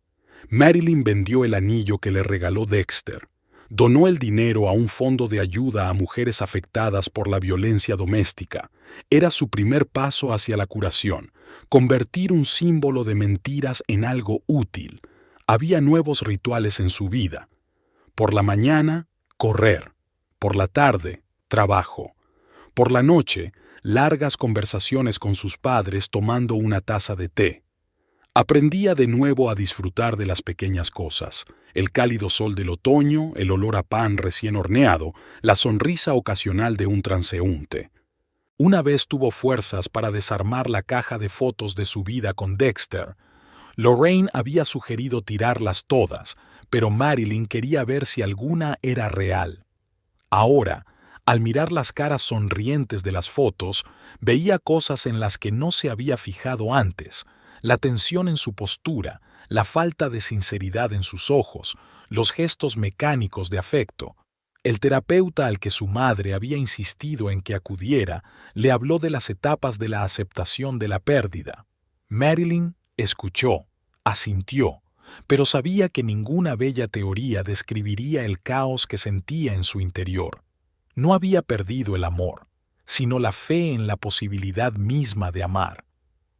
Marilyn vendió el anillo que le regaló Dexter. Donó el dinero a un fondo de ayuda a mujeres afectadas por la violencia doméstica. Era su primer paso hacia la curación, convertir un símbolo de mentiras en algo útil. Había nuevos rituales en su vida. Por la mañana, correr. Por la tarde, trabajo. Por la noche, largas conversaciones con sus padres tomando una taza de té. Aprendía de nuevo a disfrutar de las pequeñas cosas: el cálido sol del otoño, el olor a pan recién horneado, la sonrisa ocasional de un transeúnte. Una vez tuvo fuerzas para desarmar la caja de fotos de su vida con Dexter. Lorraine había sugerido tirarlas todas, pero Marilyn quería ver si alguna era real. Ahora, al mirar las caras sonrientes de las fotos, veía cosas en las que no se había fijado antes: la tensión en su postura, la falta de sinceridad en sus ojos, los gestos mecánicos de afecto. El terapeuta al que su madre había insistido en que acudiera le habló de las etapas de la aceptación de la pérdida. Marilyn escuchó, asintió, pero sabía que ninguna bella teoría describiría el caos que sentía en su interior. No había perdido el amor, sino la fe en la posibilidad misma de amar.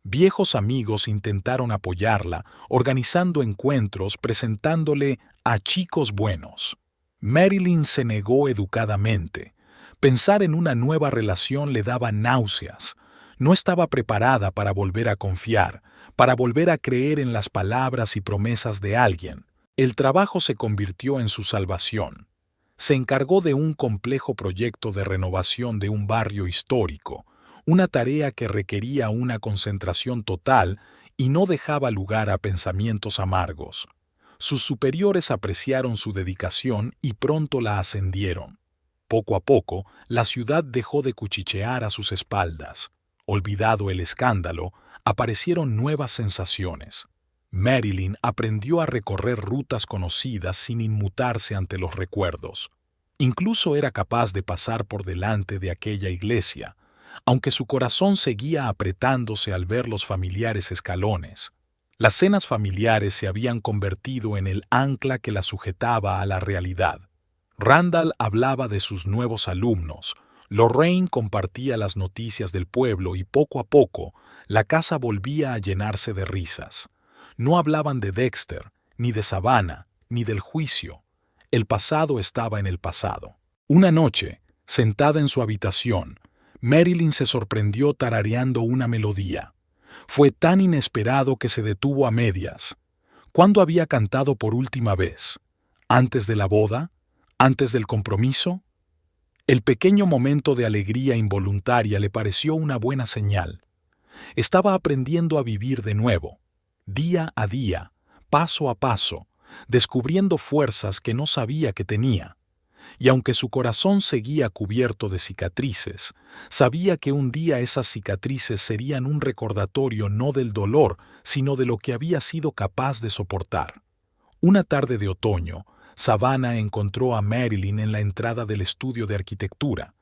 Viejos amigos intentaron apoyarla, organizando encuentros, presentándole a chicos buenos. Marilyn se negó educadamente. Pensar en una nueva relación le daba náuseas. No estaba preparada para volver a confiar, para volver a creer en las palabras y promesas de alguien. El trabajo se convirtió en su salvación. Se encargó de un complejo proyecto de renovación de un barrio histórico, una tarea que requería una concentración total y no dejaba lugar a pensamientos amargos. Sus superiores apreciaron su dedicación y pronto la ascendieron. Poco a poco, la ciudad dejó de cuchichear a sus espaldas. Olvidado el escándalo, aparecieron nuevas sensaciones. Marilyn aprendió a recorrer rutas conocidas sin inmutarse ante los recuerdos. Incluso era capaz de pasar por delante de aquella iglesia, aunque su corazón seguía apretándose al ver los familiares escalones. Las cenas familiares se habían convertido en el ancla que la sujetaba a la realidad. Randall hablaba de sus nuevos alumnos, Lorraine compartía las noticias del pueblo y poco a poco la casa volvía a llenarse de risas. No hablaban de Dexter, ni de Savannah, ni del juicio. El pasado estaba en el pasado. Una noche, sentada en su habitación, Marilyn se sorprendió tarareando una melodía. Fue tan inesperado que se detuvo a medias. ¿Cuándo había cantado por última vez? ¿Antes de la boda? ¿Antes del compromiso? El pequeño momento de alegría involuntaria le pareció una buena señal. Estaba aprendiendo a vivir de nuevo, día a día, paso a paso, descubriendo fuerzas que no sabía que tenía. Y aunque su corazón seguía cubierto de cicatrices, sabía que un día esas cicatrices serían un recordatorio no del dolor, sino de lo que había sido capaz de soportar. Una tarde de otoño, Savannah encontró a Marilyn en la entrada del estudio de arquitectura.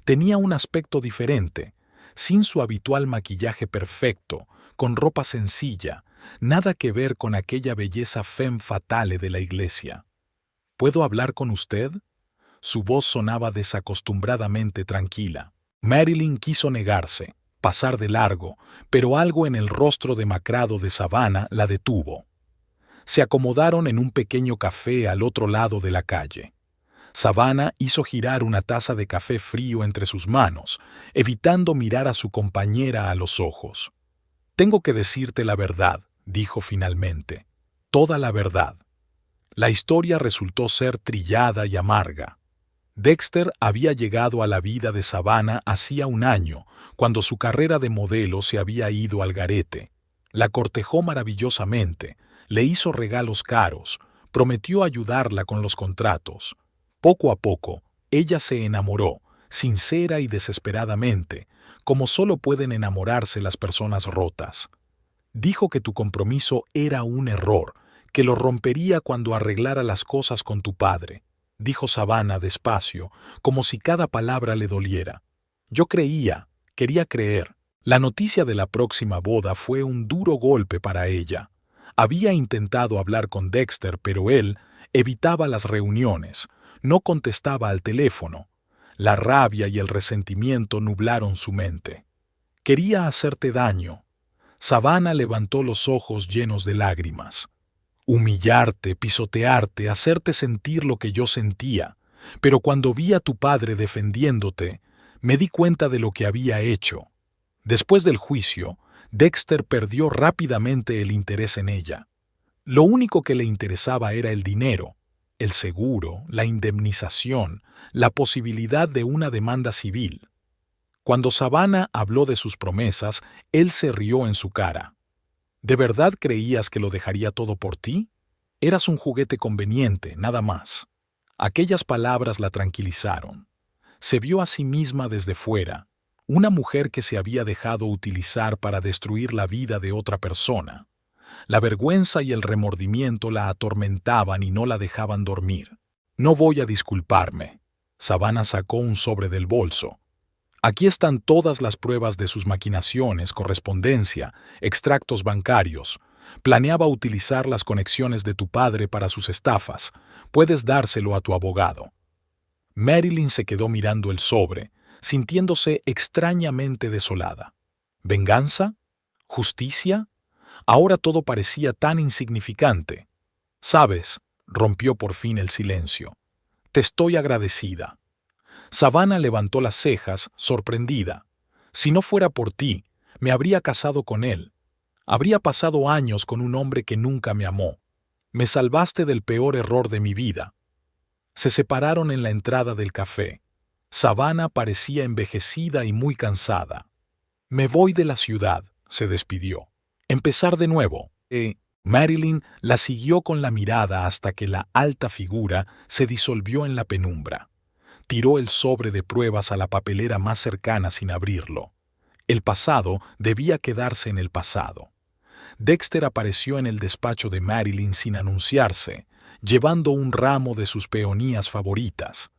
Tenía un aspecto diferente, sin su habitual maquillaje perfecto, con ropa sencilla, nada que ver con aquella belleza femme fatale de la iglesia. ¿Puedo hablar con usted? Su voz sonaba desacostumbradamente tranquila. Marilyn quiso negarse, pasar de largo, pero algo en el rostro demacrado de Savannah la detuvo. Se acomodaron en un pequeño café al otro lado de la calle. Savannah hizo girar una taza de café frío entre sus manos, evitando mirar a su compañera a los ojos. «Tengo que decirte la verdad», dijo finalmente. «Toda la verdad». La historia resultó ser trillada y amarga. Dexter había llegado a la vida de Savannah hacía un año, cuando su carrera de modelo se había ido al garete. La cortejó maravillosamente, le hizo regalos caros, prometió ayudarla con los contratos. Poco a poco, ella se enamoró, sincera y desesperadamente, como solo pueden enamorarse las personas rotas. Dijo que tu compromiso era un error, que lo rompería cuando arreglara las cosas con tu padre, dijo Savannah despacio, como si cada palabra le doliera. Yo quería creer. La noticia de la próxima boda fue un duro golpe para ella. Había intentado hablar con Dexter, pero él evitaba las reuniones, no contestaba al teléfono. La rabia y el resentimiento nublaron su mente. Quería hacerte daño. Savannah levantó los ojos llenos de lágrimas. Humillarte, pisotearte, hacerte sentir lo que yo sentía. Pero cuando vi a tu padre defendiéndote, me di cuenta de lo que había hecho. Después del juicio, Dexter perdió rápidamente el interés en ella. Lo único que le interesaba era el dinero, el seguro, la indemnización, la posibilidad de una demanda civil. Cuando Savannah habló de sus promesas, él se rió en su cara. ¿De verdad creías que lo dejaría todo por ti? Eras un juguete conveniente, nada más. Aquellas palabras la tranquilizaron. Se vio a sí misma desde fuera, una mujer que se había dejado utilizar para destruir la vida de otra persona. La vergüenza y el remordimiento la atormentaban y no la dejaban dormir. No voy a disculparme. Savannah sacó un sobre del bolso. Aquí están todas las pruebas de sus maquinaciones, correspondencia, extractos bancarios. Planeaba utilizar las conexiones de tu padre para sus estafas. Puedes dárselo a tu abogado. Marilyn se quedó mirando el sobre, sintiéndose extrañamente desolada. ¿Venganza? ¿Justicia? Ahora todo parecía tan insignificante. «Sabes», rompió por fin el silencio, «te estoy agradecida». Savannah levantó las cejas, sorprendida. «Si no fuera por ti, me habría casado con él. Habría pasado años con un hombre que nunca me amó. Me salvaste del peor error de mi vida». Se separaron en la entrada del café. Savannah parecía envejecida y muy cansada. «Me voy de la ciudad», se despidió. «Empezar de nuevo». Marilyn la siguió con la mirada hasta que la alta figura se disolvió en la penumbra. Tiró el sobre de pruebas a la papelera más cercana sin abrirlo. El pasado debía quedarse en el pasado. Dexter apareció en el despacho de Marilyn sin anunciarse, llevando un ramo de sus peonías favoritas.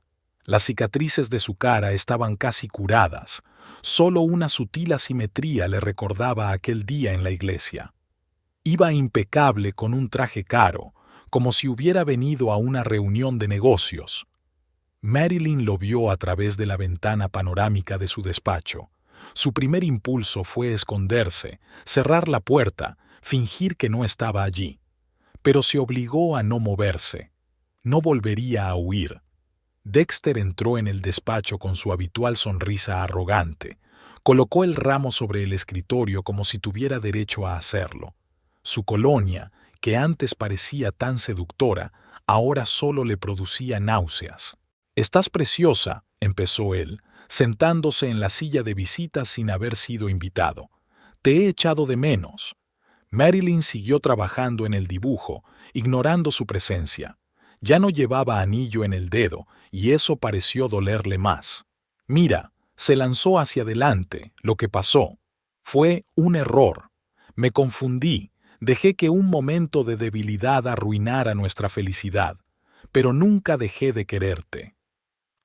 Las cicatrices de su cara estaban casi curadas. Solo una sutil asimetría le recordaba aquel día en la iglesia. Iba impecable con un traje caro, como si hubiera venido a una reunión de negocios. Marilyn lo vio a través de la ventana panorámica de su despacho. Su primer impulso fue esconderse, cerrar la puerta, fingir que no estaba allí. Pero se obligó a no moverse. No volvería a huir. Dexter entró en el despacho con su habitual sonrisa arrogante. Colocó el ramo sobre el escritorio como si tuviera derecho a hacerlo. Su colonia, que antes parecía tan seductora, ahora solo le producía náuseas. «Estás preciosa», empezó él, sentándose en la silla de visitas sin haber sido invitado. «Te he echado de menos». Marilyn siguió trabajando en el dibujo, ignorando su presencia. Ya no llevaba anillo en el dedo, y eso pareció dolerle más. «Mira», se lanzó hacia adelante. «Lo que pasó fue un error. Me confundí. Dejé que un momento de debilidad arruinara nuestra felicidad, pero nunca dejé de quererte».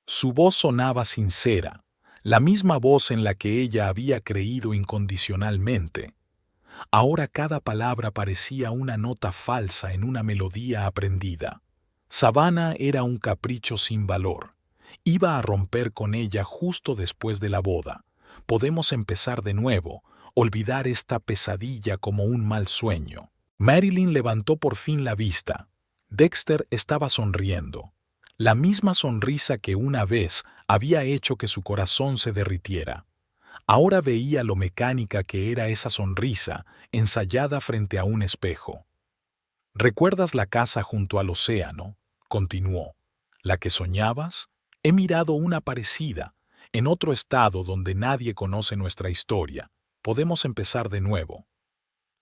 Su voz sonaba sincera, la misma voz en la que ella había creído incondicionalmente. Ahora cada palabra parecía una nota falsa en una melodía aprendida. Savannah era un capricho sin valor. Iba a romper con ella justo después de la boda. Podemos empezar de nuevo, olvidar esta pesadilla como un mal sueño. Marilyn levantó por fin la vista. Dexter estaba sonriendo. La misma sonrisa que una vez había hecho que su corazón se derritiera. Ahora veía lo mecánica que era esa sonrisa, ensayada frente a un espejo. «¿Recuerdas la casa junto al océano?», continuó. «¿La que soñabas? He mirado una parecida, en otro estado donde nadie conoce nuestra historia. Podemos empezar de nuevo».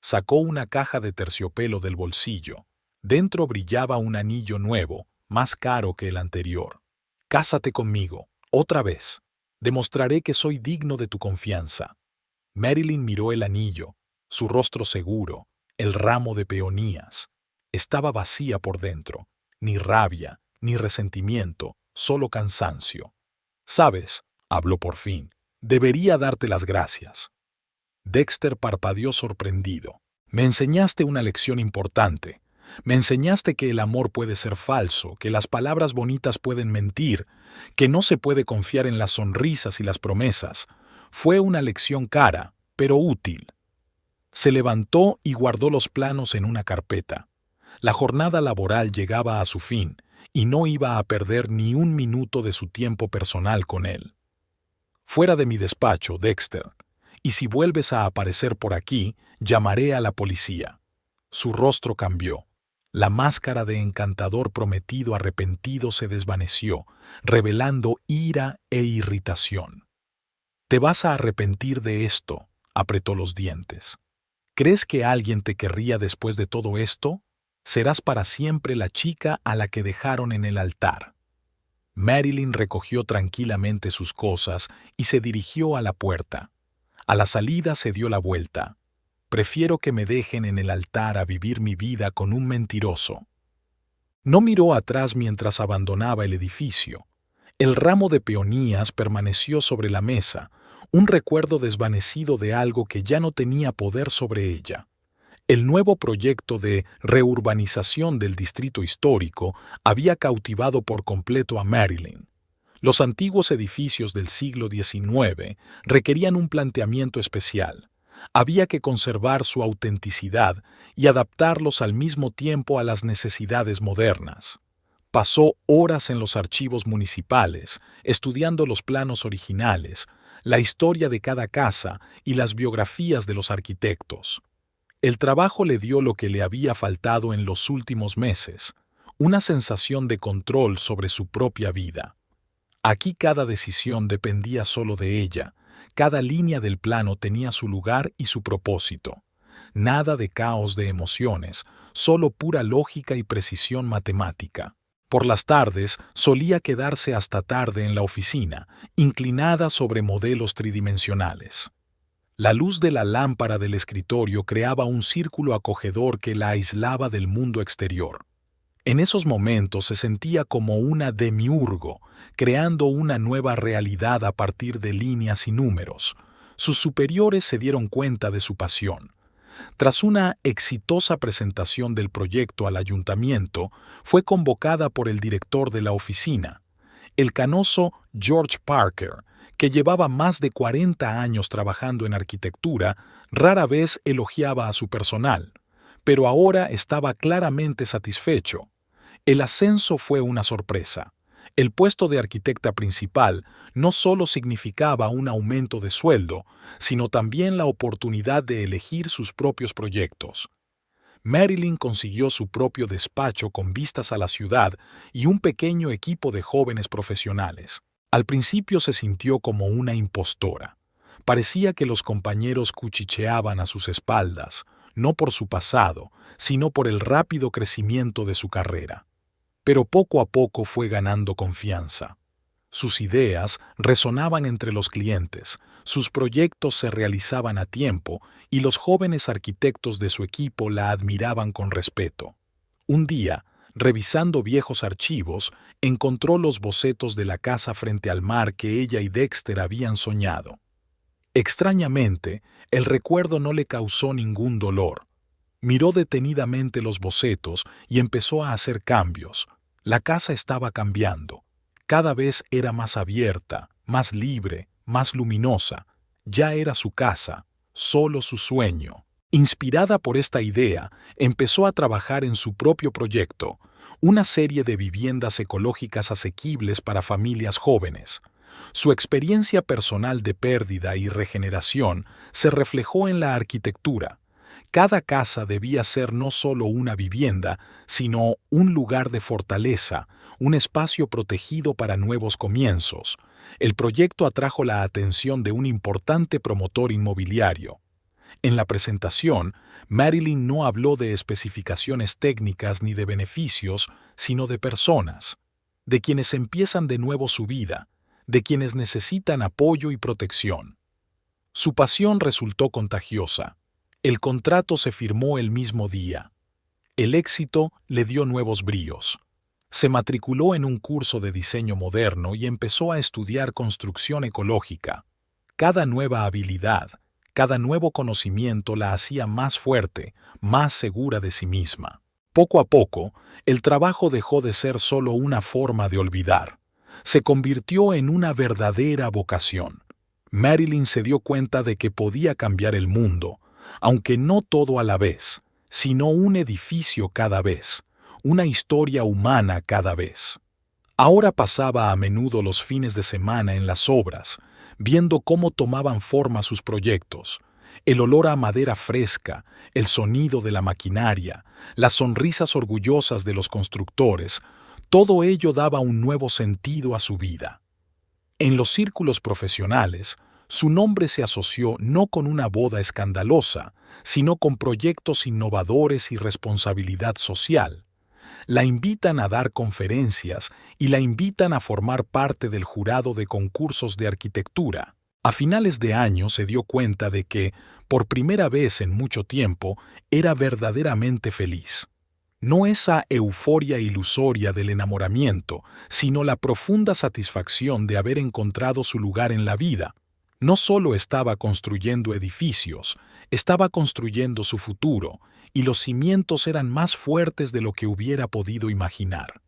Sacó una caja de terciopelo del bolsillo. Dentro brillaba un anillo nuevo, más caro que el anterior. «Cásate conmigo, otra vez. Demostraré que soy digno de tu confianza». Marilyn miró el anillo, su rostro seguro, el ramo de peonías. Estaba vacía por dentro, ni rabia, ni resentimiento, solo cansancio. «¿Sabes?», habló por fin, «debería darte las gracias». Dexter parpadeó sorprendido. «Me enseñaste una lección importante. Me enseñaste que el amor puede ser falso, que las palabras bonitas pueden mentir, que no se puede confiar en las sonrisas y las promesas. Fue una lección cara, pero útil». Se levantó y guardó los planos en una carpeta. La jornada laboral llegaba a su fin y no iba a perder ni un minuto de su tiempo personal con él. «Fuera de mi despacho, Dexter. Y si vuelves a aparecer por aquí, llamaré a la policía». Su rostro cambió. La máscara de encantador prometido arrepentido se desvaneció, revelando ira e irritación. «Te vas a arrepentir de esto», apretó los dientes. «¿Crees que alguien te querría después de todo esto? Serás para siempre la chica a la que dejaron en el altar». Marilyn recogió tranquilamente sus cosas y se dirigió a la puerta. A la salida se dio la vuelta. «Prefiero que me dejen en el altar a vivir mi vida con un mentiroso». No miró atrás mientras abandonaba el edificio. El ramo de peonías permaneció sobre la mesa, un recuerdo desvanecido de algo que ya no tenía poder sobre ella. El nuevo proyecto de reurbanización del distrito histórico había cautivado por completo a Marilyn. Los antiguos edificios del siglo XIX requerían un planteamiento especial. Había que conservar su autenticidad y adaptarlos al mismo tiempo a las necesidades modernas. Pasó horas en los archivos municipales, estudiando los planos originales, la historia de cada casa y las biografías de los arquitectos. El trabajo le dio lo que le había faltado en los últimos meses, una sensación de control sobre su propia vida. Aquí cada decisión dependía solo de ella, cada línea del plano tenía su lugar y su propósito. Nada de caos de emociones, solo pura lógica y precisión matemática. Por las tardes solía quedarse hasta tarde en la oficina, inclinada sobre modelos tridimensionales. La luz de la lámpara del escritorio creaba un círculo acogedor que la aislaba del mundo exterior. En esos momentos se sentía como una demiurgo, creando una nueva realidad a partir de líneas y números. Sus superiores se dieron cuenta de su pasión. Tras una exitosa presentación del proyecto al ayuntamiento, fue convocada por el director de la oficina, el canoso George Parker, que llevaba más de 40 años trabajando en arquitectura. Rara vez elogiaba a su personal, pero ahora estaba claramente satisfecho. El ascenso fue una sorpresa. El puesto de arquitecta principal no solo significaba un aumento de sueldo, sino también la oportunidad de elegir sus propios proyectos. Marilyn consiguió su propio despacho con vistas a la ciudad y un pequeño equipo de jóvenes profesionales. Al principio se sintió como una impostora. Parecía que los compañeros cuchicheaban a sus espaldas, no por su pasado, sino por el rápido crecimiento de su carrera. Pero poco a poco fue ganando confianza. Sus ideas resonaban entre los clientes, sus proyectos se realizaban a tiempo y los jóvenes arquitectos de su equipo la admiraban con respeto. Un día, revisando viejos archivos, encontró los bocetos de la casa frente al mar que ella y Dexter habían soñado. Extrañamente, el recuerdo no le causó ningún dolor. Miró detenidamente los bocetos y empezó a hacer cambios. La casa estaba cambiando. Cada vez era más abierta, más libre, más luminosa. Ya era su casa, solo su sueño. Inspirada por esta idea, empezó a trabajar en su propio proyecto, una serie de viviendas ecológicas asequibles para familias jóvenes. Su experiencia personal de pérdida y regeneración se reflejó en la arquitectura. Cada casa debía ser no solo una vivienda, sino un lugar de fortaleza, un espacio protegido para nuevos comienzos. El proyecto atrajo la atención de un importante promotor inmobiliario. En la presentación, Marilyn no habló de especificaciones técnicas ni de beneficios, sino de personas, de quienes empiezan de nuevo su vida, de quienes necesitan apoyo y protección. Su pasión resultó contagiosa. El contrato se firmó el mismo día. El éxito le dio nuevos bríos. Se matriculó en un curso de diseño moderno y empezó a estudiar construcción ecológica. Cada nueva habilidad, cada nuevo conocimiento la hacía más fuerte, más segura de sí misma. Poco a poco, el trabajo dejó de ser solo una forma de olvidar. Se convirtió en una verdadera vocación. Marilyn se dio cuenta de que podía cambiar el mundo, aunque no todo a la vez, sino un edificio cada vez, una historia humana cada vez. Ahora pasaba a menudo los fines de semana en las obras, viendo cómo tomaban forma sus proyectos. El olor a madera fresca, el sonido de la maquinaria, las sonrisas orgullosas de los constructores, todo ello daba un nuevo sentido a su vida. En los círculos profesionales, su nombre se asoció no con una boda escandalosa, sino con proyectos innovadores y responsabilidad social. La invitan a dar conferencias y la invitan a formar parte del jurado de concursos de arquitectura. A finales de año se dio cuenta de que, por primera vez en mucho tiempo, era verdaderamente feliz. No esa euforia ilusoria del enamoramiento, sino la profunda satisfacción de haber encontrado su lugar en la vida. No solo estaba construyendo edificios, estaba construyendo su futuro, y los cimientos eran más fuertes de lo que hubiera podido imaginar.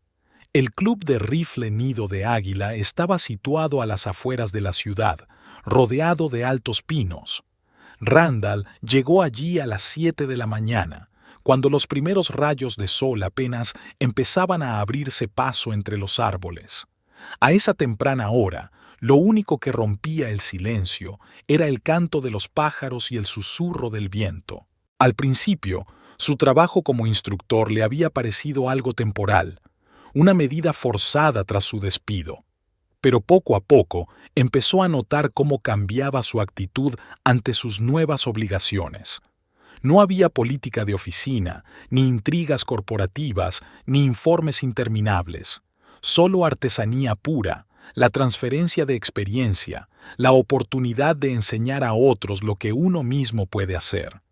El club de rifle Nido de Águila estaba situado a las afueras de la ciudad, rodeado de altos pinos. Randall llegó allí a las 7 de la mañana, cuando los primeros rayos de sol apenas empezaban a abrirse paso entre los árboles. A esa temprana hora, lo único que rompía el silencio era el canto de los pájaros y el susurro del viento. Al principio, su trabajo como instructor le había parecido algo temporal, una medida forzada tras su despido. Pero poco a poco empezó a notar cómo cambiaba su actitud ante sus nuevas obligaciones. No había política de oficina, ni intrigas corporativas, ni informes interminables. Solo artesanía pura, la transferencia de experiencia, la oportunidad de enseñar a otros lo que uno mismo puede hacer.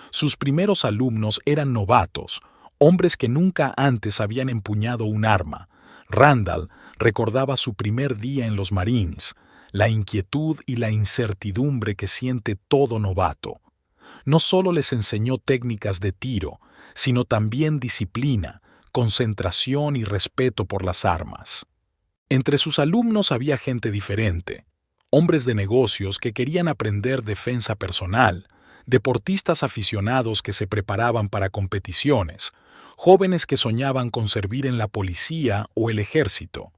Sus primeros alumnos eran novatos, hombres que nunca antes habían empuñado un arma. Randall recordaba su primer día en los Marines, la inquietud y la incertidumbre que siente todo novato. No solo les enseñó técnicas de tiro, sino también disciplina, concentración y respeto por las armas. Entre sus alumnos había gente diferente, hombres de negocios que querían aprender defensa personal, deportistas aficionados que se preparaban para competiciones, jóvenes que soñaban con servir en la policía o el ejército.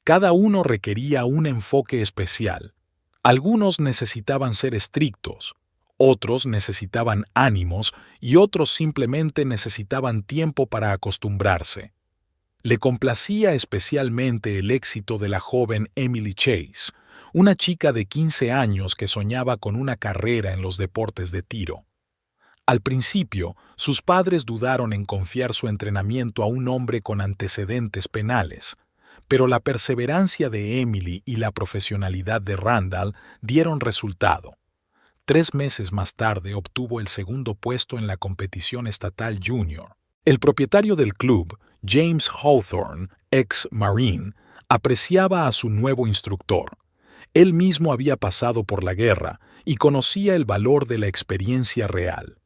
Cada uno requería un enfoque especial. Algunos necesitaban ser estrictos, otros necesitaban ánimos y otros simplemente necesitaban tiempo para acostumbrarse. Le complacía especialmente el éxito de la joven Emily Chase, una chica de 15 años que soñaba con una carrera en los deportes de tiro. Al principio, sus padres dudaron en confiar su entrenamiento a un hombre con antecedentes penales, pero la perseverancia de Emily y la profesionalidad de Randall dieron resultado. 3 meses más tarde obtuvo el segundo puesto en la competición estatal junior. El propietario del club, James Hawthorne, ex-marine, apreciaba a su nuevo instructor. Él mismo había pasado por la guerra y conocía el valor de la experiencia real.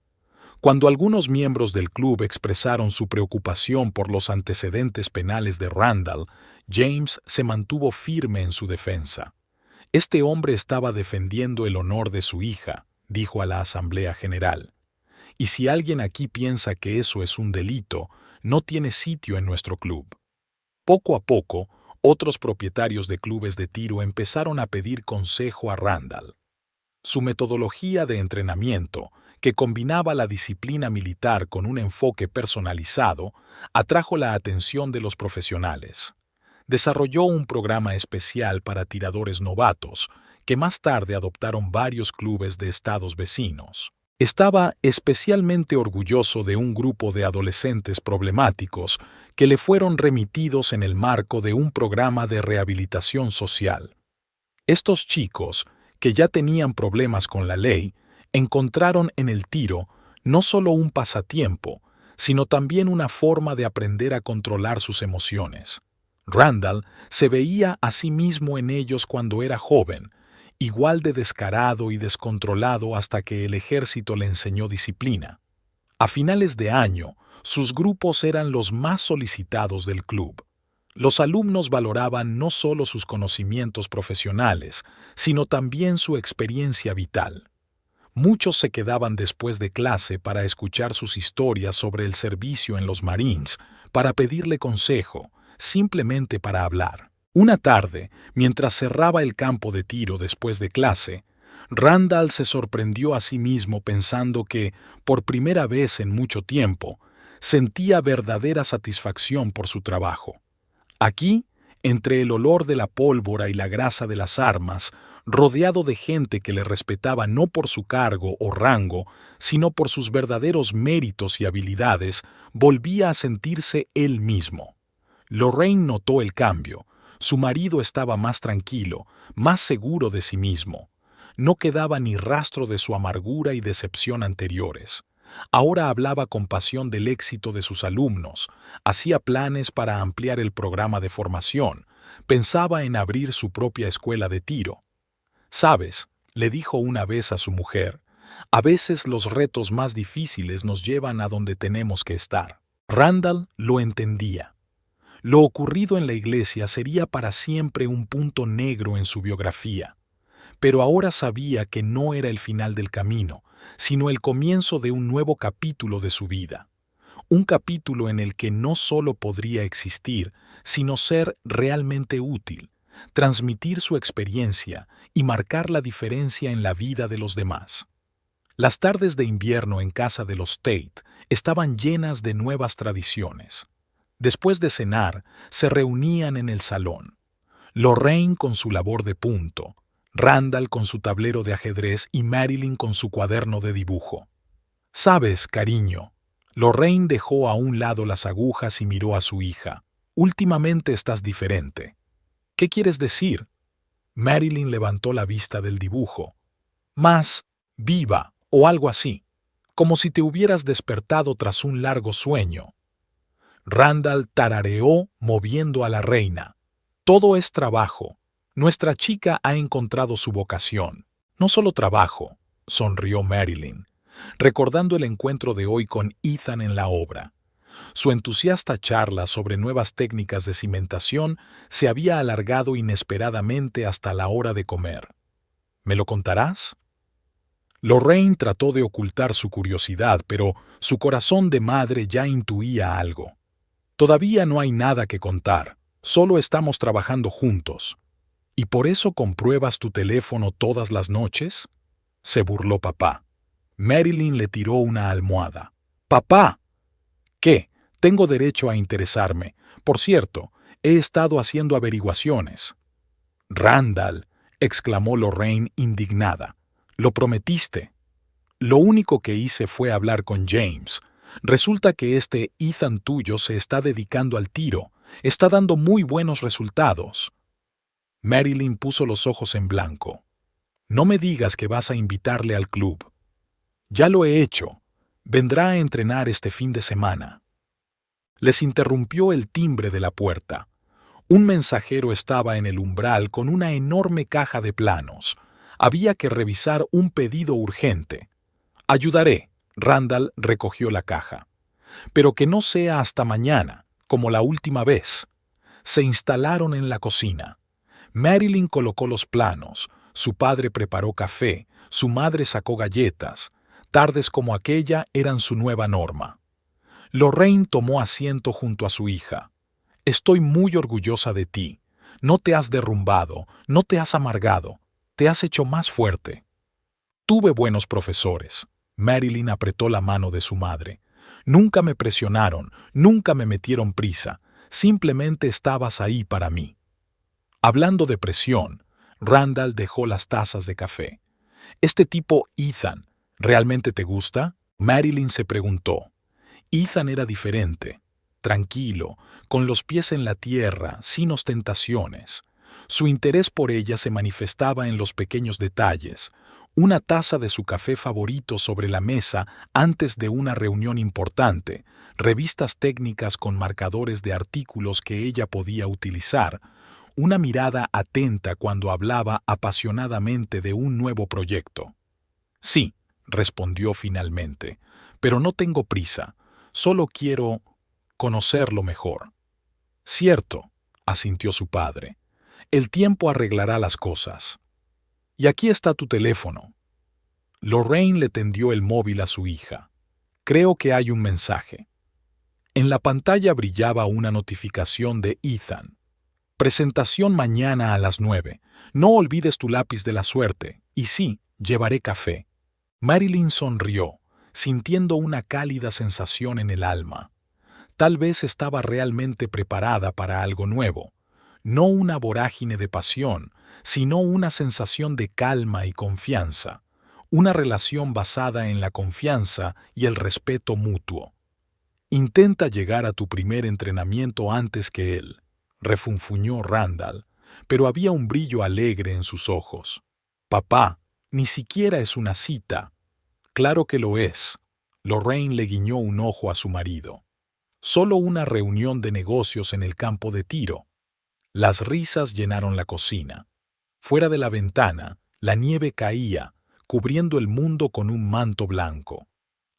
Cuando algunos miembros del club expresaron su preocupación por los antecedentes penales de Randall, James se mantuvo firme en su defensa. Este hombre estaba defendiendo el honor de su hija, dijo a la Asamblea General. Y si alguien aquí piensa que eso es un delito, no tiene sitio en nuestro club. Poco a poco, otros propietarios de clubes de tiro empezaron a pedir consejo a Randall. Su metodología de entrenamiento, que combinaba la disciplina militar con un enfoque personalizado, atrajo la atención de los profesionales. Desarrolló un programa especial para tiradores novatos, que más tarde adoptaron varios clubes de estados vecinos. Estaba especialmente orgulloso de un grupo de adolescentes problemáticos que le fueron remitidos en el marco de un programa de rehabilitación social. Estos chicos, que ya tenían problemas con la ley, encontraron en el tiro no solo un pasatiempo, sino también una forma de aprender a controlar sus emociones. Randall se veía a sí mismo en ellos cuando era joven, igual de descarado y descontrolado hasta que el ejército le enseñó disciplina. A finales de año, sus grupos eran los más solicitados del club. Los alumnos valoraban no solo sus conocimientos profesionales, sino también su experiencia vital. Muchos se quedaban después de clase para escuchar sus historias sobre el servicio en los Marines, para pedirle consejo, simplemente para hablar. Una tarde, mientras cerraba el campo de tiro después de clase, Randall se sorprendió a sí mismo pensando que, por primera vez en mucho tiempo, sentía verdadera satisfacción por su trabajo. Aquí, entre el olor de la pólvora y la grasa de las armas, rodeado de gente que le respetaba no por su cargo o rango, sino por sus verdaderos méritos y habilidades, volvía a sentirse él mismo. Lorraine notó el cambio. Su marido estaba más tranquilo, más seguro de sí mismo. No quedaba ni rastro de su amargura y decepción anteriores. Ahora hablaba con pasión del éxito de sus alumnos, hacía planes para ampliar el programa de formación, pensaba en abrir su propia escuela de tiro. «Sabes», le dijo una vez a su mujer, «a veces los retos más difíciles nos llevan a donde tenemos que estar». Randall lo entendía. Lo ocurrido en la iglesia sería para siempre un punto negro en su biografía. Pero ahora sabía que no era el final del camino, sino el comienzo de un nuevo capítulo de su vida. Un capítulo en el que no solo podría existir, sino ser realmente útil, transmitir su experiencia y marcar la diferencia en la vida de los demás. Las tardes de invierno en casa de los Tate estaban llenas de nuevas tradiciones. Después de cenar, se reunían en el salón. Lorraine con su labor de punto, Randall con su tablero de ajedrez y Marilyn con su cuaderno de dibujo. «Sabes, cariño», Lorraine dejó a un lado las agujas y miró a su hija. «Últimamente estás diferente». «¿Qué quieres decir?» Marilyn levantó la vista del dibujo. «Más viva o algo así, como si te hubieras despertado tras un largo sueño». Randall tarareó moviendo a la reina. «Todo es trabajo. Nuestra chica ha encontrado su vocación». «No solo trabajo», sonrió Marilyn, recordando el encuentro de hoy con Ethan en la obra. Su entusiasta charla sobre nuevas técnicas de cimentación se había alargado inesperadamente hasta la hora de comer. «¿Me lo contarás?» Lorraine trató de ocultar su curiosidad, pero su corazón de madre ya intuía algo. «Todavía no hay nada que contar, solo estamos trabajando juntos». «¿Y por eso compruebas tu teléfono todas las noches?», se burló papá. Marilyn le tiró una almohada. «¡Papá!». «¿Qué? Tengo derecho a interesarme. Por cierto, he estado haciendo averiguaciones». «Randall», exclamó Lorraine indignada. «Lo prometiste». «Lo único que hice fue hablar con James. Resulta que este Ethan tuyo se está dedicando al tiro. Está dando muy buenos resultados». Marilyn puso los ojos en blanco. «No me digas que vas a invitarle al club». «Ya lo he hecho. Vendrá a entrenar este fin de semana». Les interrumpió el timbre de la puerta. Un mensajero estaba en el umbral con una enorme caja de planos. Había que revisar un pedido urgente. «Ayudaré», Randall recogió la caja. «Pero que no sea hasta mañana, como la última vez». Se instalaron en la cocina. Marilyn colocó los planos, su padre preparó café, su madre sacó galletas. Tardes como aquella eran su nueva norma. Lorraine tomó asiento junto a su hija. «Estoy muy orgullosa de ti. No te has derrumbado, no te has amargado, te has hecho más fuerte». «Tuve buenos profesores». Marilyn apretó la mano de su madre. «Nunca me presionaron, nunca me metieron prisa. Simplemente estabas ahí para mí». Hablando de presión, Randall dejó las tazas de café. «¿Este tipo Ethan realmente te gusta?», Marilyn se preguntó. Ethan era diferente, tranquilo, con los pies en la tierra, sin ostentaciones. Su interés por ella se manifestaba en los pequeños detalles. Una taza de su café favorito sobre la mesa antes de una reunión importante, revistas técnicas con marcadores de artículos que ella podía utilizar, una mirada atenta cuando hablaba apasionadamente de un nuevo proyecto. «Sí», respondió finalmente, «pero no tengo prisa. Solo quiero conocerlo mejor». «Cierto», asintió su padre. «El tiempo arreglará las cosas. Y aquí está tu teléfono». Lorraine le tendió el móvil a su hija. «Creo que hay un mensaje». En la pantalla brillaba una notificación de Ethan. «Presentación mañana a las 9. No olvides tu lápiz de la suerte. Y sí, llevaré café». Marilyn sonrió, sintiendo una cálida sensación en el alma. Tal vez estaba realmente preparada para algo nuevo. No una vorágine de pasión, sino una sensación de calma y confianza. Una relación basada en la confianza y el respeto mutuo. «Intenta llegar a tu primer entrenamiento antes que él», refunfuñó Randall, pero había un brillo alegre en sus ojos. «Papá, ni siquiera es una cita». «Claro que lo es». Lorraine le guiñó un ojo a su marido. «Solo una reunión de negocios en el campo de tiro». Las risas llenaron la cocina. Fuera de la ventana, la nieve caía, cubriendo el mundo con un manto blanco.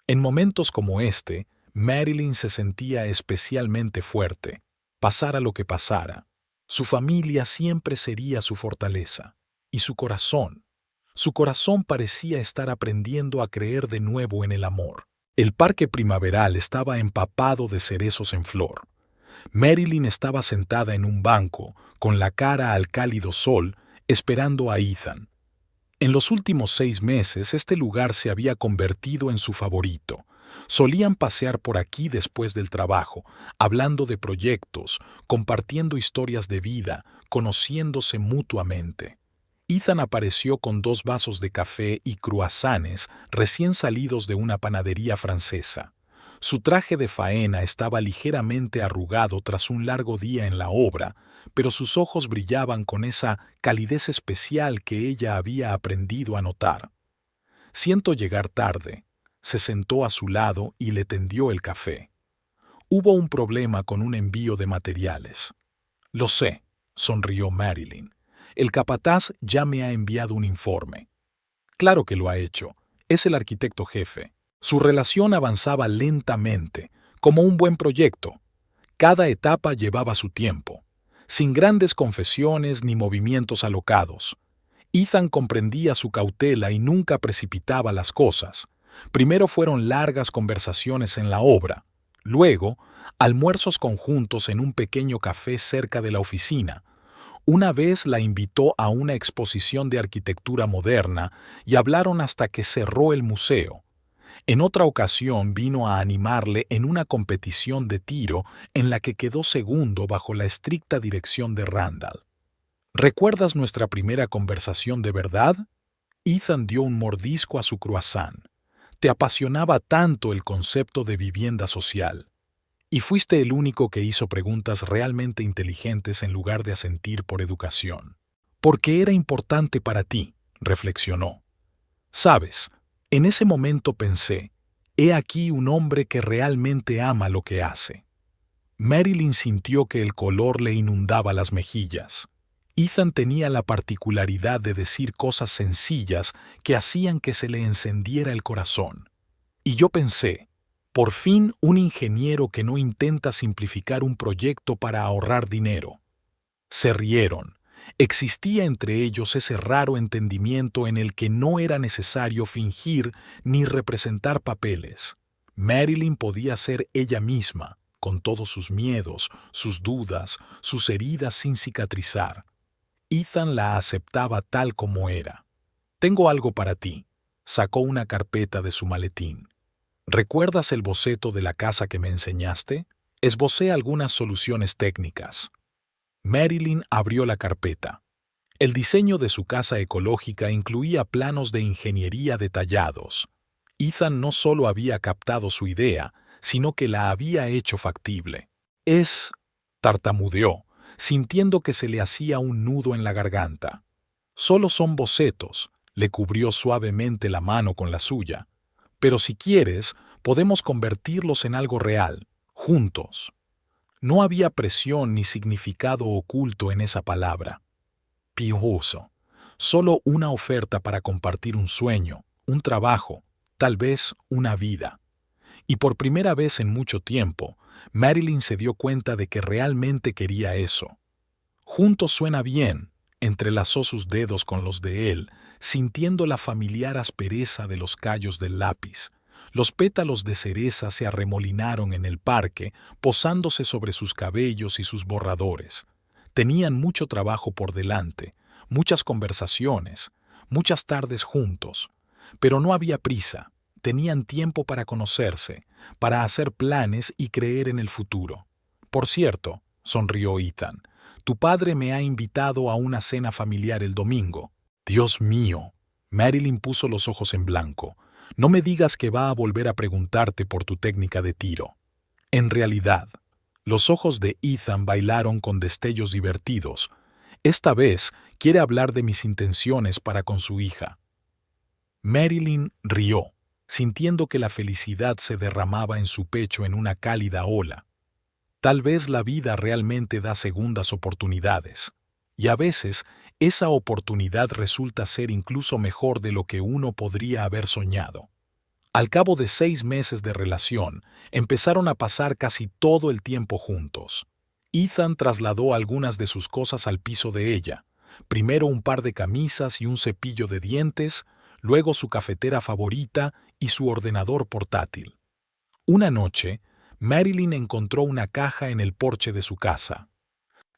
En momentos como este, Marilyn se sentía especialmente fuerte. Pasara lo que pasara, su familia siempre sería su fortaleza. Y su corazón parecía estar aprendiendo a creer de nuevo en el amor. El parque primaveral estaba empapado de cerezos en flor. Marilyn estaba sentada en un banco, con la cara al cálido sol, esperando a Ethan. En los últimos 6 meses este lugar se había convertido en su favorito. Solían pasear por aquí después del trabajo, hablando de proyectos, compartiendo historias de vida, conociéndose mutuamente. Ethan apareció con 2 vasos de café y croissants recién salidos de una panadería francesa. Su traje de faena estaba ligeramente arrugado tras un largo día en la obra, pero sus ojos brillaban con esa calidez especial que ella había aprendido a notar. Siento llegar tarde. Se sentó a su lado y le tendió el café. Hubo un problema con un envío de materiales. Lo sé, sonrió Marilyn. El capataz ya me ha enviado un informe. Claro que lo ha hecho. Es el arquitecto jefe. Su relación avanzaba lentamente, como un buen proyecto. Cada etapa llevaba su tiempo, sin grandes confesiones ni movimientos alocados. Ethan comprendía su cautela y nunca precipitaba las cosas. Primero fueron largas conversaciones en la obra, luego almuerzos conjuntos en un pequeño café cerca de la oficina. Una vez la invitó a una exposición de arquitectura moderna y hablaron hasta que cerró el museo. En otra ocasión vino a animarle en una competición de tiro en la que quedó segundo bajo la estricta dirección de Randall. ¿Recuerdas nuestra primera conversación de verdad? Ethan dio un mordisco a su croissant. Te apasionaba tanto el concepto de vivienda social. Y fuiste el único que hizo preguntas realmente inteligentes en lugar de asentir por educación. Porque era importante para ti, reflexionó. Sabes, en ese momento pensé, he aquí un hombre que realmente ama lo que hace. Marilyn sintió que el color le inundaba las mejillas. Ethan tenía la particularidad de decir cosas sencillas que hacían que se le encendiera el corazón. Y yo pensé, por fin un ingeniero que no intenta simplificar un proyecto para ahorrar dinero. Se rieron. Existía entre ellos ese raro entendimiento en el que no era necesario fingir ni representar papeles. Marilyn podía ser ella misma, con todos sus miedos, sus dudas, sus heridas sin cicatrizar. Ethan la aceptaba tal como era. «Tengo algo para ti», sacó una carpeta de su maletín. ¿Recuerdas el boceto de la casa que me enseñaste? Esbocé algunas soluciones técnicas. Marilyn abrió la carpeta. El diseño de su casa ecológica incluía planos de ingeniería detallados. Ethan no solo había captado su idea, sino que la había hecho factible. Tartamudeó, sintiendo que se le hacía un nudo en la garganta. Solo son bocetos, le cubrió suavemente la mano con la suya. Pero si quieres, podemos convertirlos en algo real, juntos. No había presión ni significado oculto en esa palabra. Piojoso. Solo una oferta para compartir un sueño, un trabajo, tal vez una vida. Y por primera vez en mucho tiempo, Marilyn se dio cuenta de que realmente quería eso. Juntos suena bien, entrelazó sus dedos con los de él, sintiendo la familiar aspereza de los callos del lápiz. Los pétalos de cereza se arremolinaron en el parque, posándose sobre sus cabellos y sus borradores. Tenían mucho trabajo por delante, muchas conversaciones, muchas tardes juntos. Pero no había prisa, tenían tiempo para conocerse, para hacer planes y creer en el futuro. Por cierto, sonrió Ethan, tu padre me ha invitado a una cena familiar el domingo. Dios mío. Marilyn puso los ojos en blanco. No me digas que va a volver a preguntarte por tu técnica de tiro. En realidad, los ojos de Ethan bailaron con destellos divertidos. Esta vez quiere hablar de mis intenciones para con su hija. Marilyn rió, sintiendo que la felicidad se derramaba en su pecho en una cálida ola. Tal vez la vida realmente da segundas oportunidades, y a veces esa oportunidad resulta ser incluso mejor de lo que uno podría haber soñado. Al cabo de 6 meses de relación, empezaron a pasar casi todo el tiempo juntos. Ethan trasladó algunas de sus cosas al piso de ella, primero un par de camisas y un cepillo de dientes, luego su cafetera favorita y su ordenador portátil. Una noche, Marilyn encontró una caja en el porche de su casa.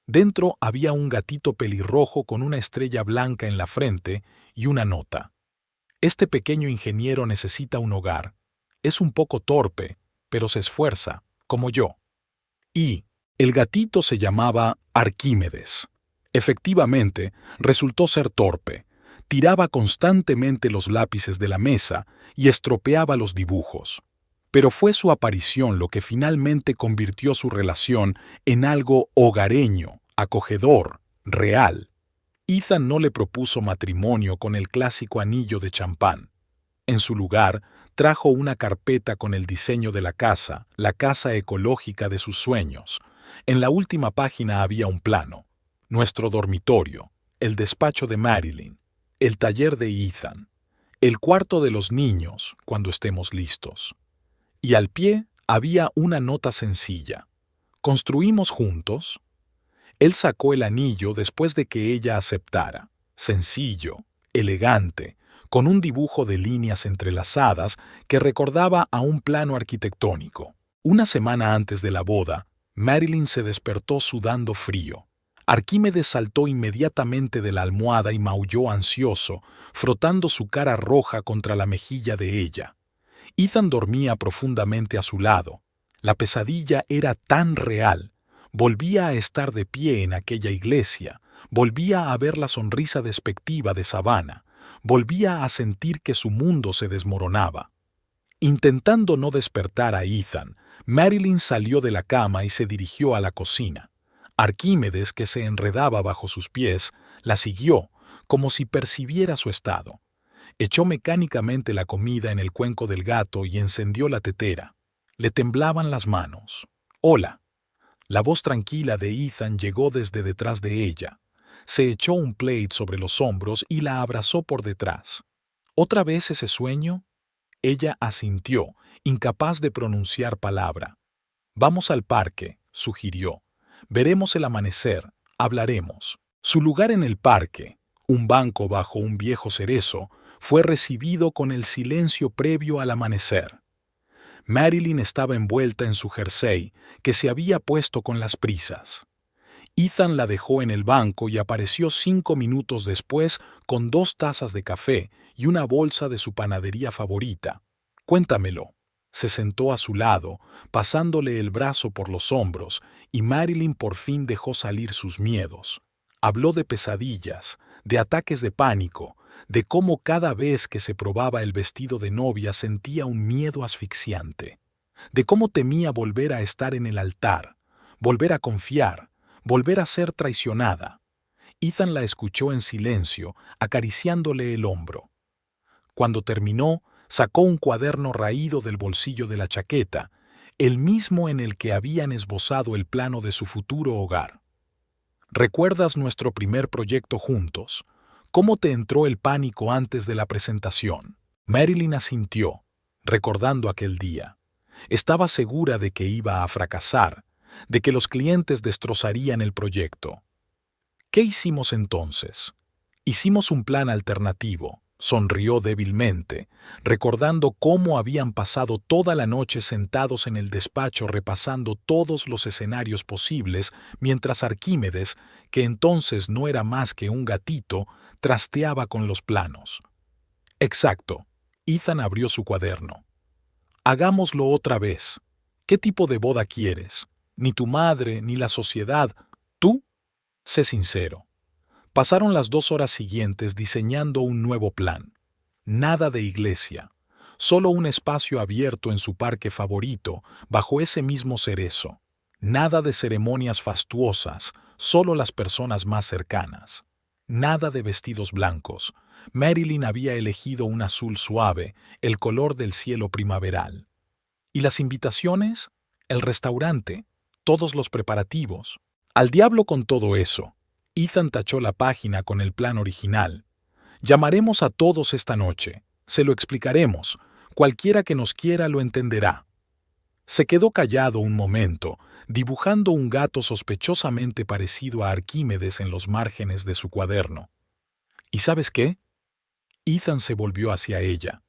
Dentro había un gatito pelirrojo con una estrella blanca en la frente y una nota. Este pequeño ingeniero necesita un hogar. Es un poco torpe, pero se esfuerza, como yo. Y el gatito se llamaba Arquímedes. Efectivamente, resultó ser torpe. Tiraba constantemente los lápices de la mesa y estropeaba los dibujos. Pero fue su aparición lo que finalmente convirtió su relación en algo hogareño, acogedor, real. Ethan no le propuso matrimonio con el clásico anillo de champán. En su lugar, trajo una carpeta con el diseño de la casa ecológica de sus sueños. En la última página había un plano. Nuestro dormitorio, el despacho de Marilyn, el taller de Ethan, el cuarto de los niños cuando estemos listos. Y al pie había una nota sencilla. ¿Construimos juntos? Él sacó el anillo después de que ella aceptara. Sencillo, elegante, con un dibujo de líneas entrelazadas que recordaba a un plano arquitectónico. Una semana antes de la boda, Marilyn se despertó sudando frío. Arquímedes saltó inmediatamente de la almohada y maulló ansioso, frotando su cara roja contra la mejilla de ella. Ethan dormía profundamente a su lado. La pesadilla era tan real. Volvía a estar de pie en aquella iglesia, volvía a ver la sonrisa despectiva de Savannah, volvía a sentir que su mundo se desmoronaba. Intentando no despertar a Ethan, Marilyn salió de la cama y se dirigió a la cocina. Arquímedes, que se enredaba bajo sus pies, la siguió, como si percibiera su estado. Echó mecánicamente la comida en el cuenco del gato y encendió la tetera. Le temblaban las manos. «Hola». La voz tranquila de Ethan llegó desde detrás de ella. Se echó un plate sobre los hombros y la abrazó por detrás. ¿Otra vez ese sueño? Ella asintió, incapaz de pronunciar palabra. «Vamos al parque», sugirió. «Veremos el amanecer, hablaremos». Su lugar en el parque, un banco bajo un viejo cerezo, fue recibido con el silencio previo al amanecer. Marilyn estaba envuelta en su jersey, que se había puesto con las prisas. Ethan la dejó en el banco y apareció 5 minutos después con 2 tazas de café y una bolsa de su panadería favorita. «Cuéntamelo». Se sentó a su lado, pasándole el brazo por los hombros, y Marilyn por fin dejó salir sus miedos. Habló de pesadillas, de ataques de pánico, de cómo cada vez que se probaba el vestido de novia sentía un miedo asfixiante, de cómo temía volver a estar en el altar, volver a confiar, volver a ser traicionada. Ethan la escuchó en silencio, acariciándole el hombro. Cuando terminó, sacó un cuaderno raído del bolsillo de la chaqueta, el mismo en el que habían esbozado el plano de su futuro hogar. «¿Recuerdas nuestro primer proyecto juntos? ¿Cómo te entró el pánico antes de la presentación?» Marilyn asintió, recordando aquel día. Estaba segura de que iba a fracasar, de que los clientes destrozarían el proyecto. «¿Qué hicimos entonces?» «Hicimos un plan alternativo», sonrió débilmente, recordando cómo habían pasado toda la noche sentados en el despacho repasando todos los escenarios posibles, mientras Arquímedes, que entonces no era más que un gatito, trasteaba con los planos. «Exacto». Ethan abrió su cuaderno. «Hagámoslo otra vez. ¿Qué tipo de boda quieres? Ni tu madre, ni la sociedad. ¿Tú? Sé sincero». Pasaron las 2 horas siguientes diseñando un nuevo plan. Nada de iglesia, solo un espacio abierto en su parque favorito, bajo ese mismo cerezo. Nada de ceremonias fastuosas, solo las personas más cercanas. Nada de vestidos blancos. Marilyn había elegido un azul suave, el color del cielo primaveral. ¿Y las invitaciones? El restaurante, todos los preparativos. Al diablo con todo eso. Ethan tachó la página con el plan original. «Llamaremos a todos esta noche. Se lo explicaremos. Cualquiera que nos quiera lo entenderá». Se quedó callado un momento, dibujando un gato sospechosamente parecido a Arquímedes en los márgenes de su cuaderno. «¿Y sabes qué?» Ethan se volvió hacia ella.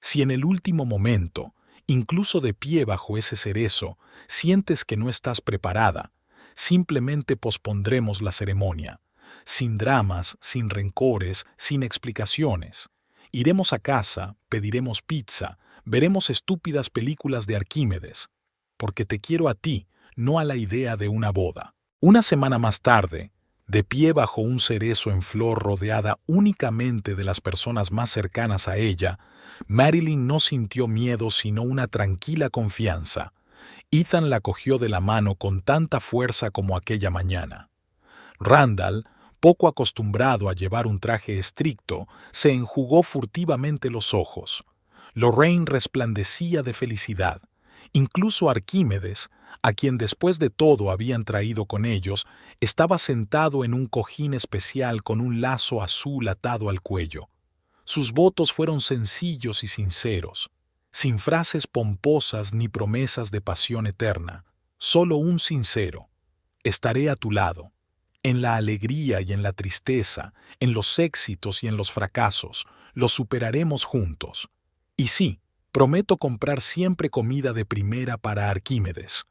«Si en el último momento, incluso de pie bajo ese cerezo, sientes que no estás preparada, simplemente pospondremos la ceremonia, sin dramas, sin rencores, sin explicaciones. Iremos a casa, pediremos pizza, Veremos estúpidas películas de Arquímedes, porque te quiero a ti, no a la idea de una boda. Una semana más tarde, de pie bajo un cerezo en flor rodeada únicamente de las personas más cercanas a ella, Marilyn no sintió miedo sino una tranquila confianza. Ethan la cogió de la mano con tanta fuerza como aquella mañana. Randall, poco acostumbrado a llevar un traje estricto, se enjugó furtivamente los ojos. Lorraine resplandecía de felicidad. Incluso Arquímedes, a quien después de todo habían traído con ellos, estaba sentado en un cojín especial con un lazo azul atado al cuello. Sus votos fueron sencillos y sinceros, sin frases pomposas ni promesas de pasión eterna, solo un sincero: estaré a tu lado, en la alegría y en la tristeza, en los éxitos y en los fracasos, los superaremos juntos. Y sí, prometo comprar siempre comida de primera para Arquímedes.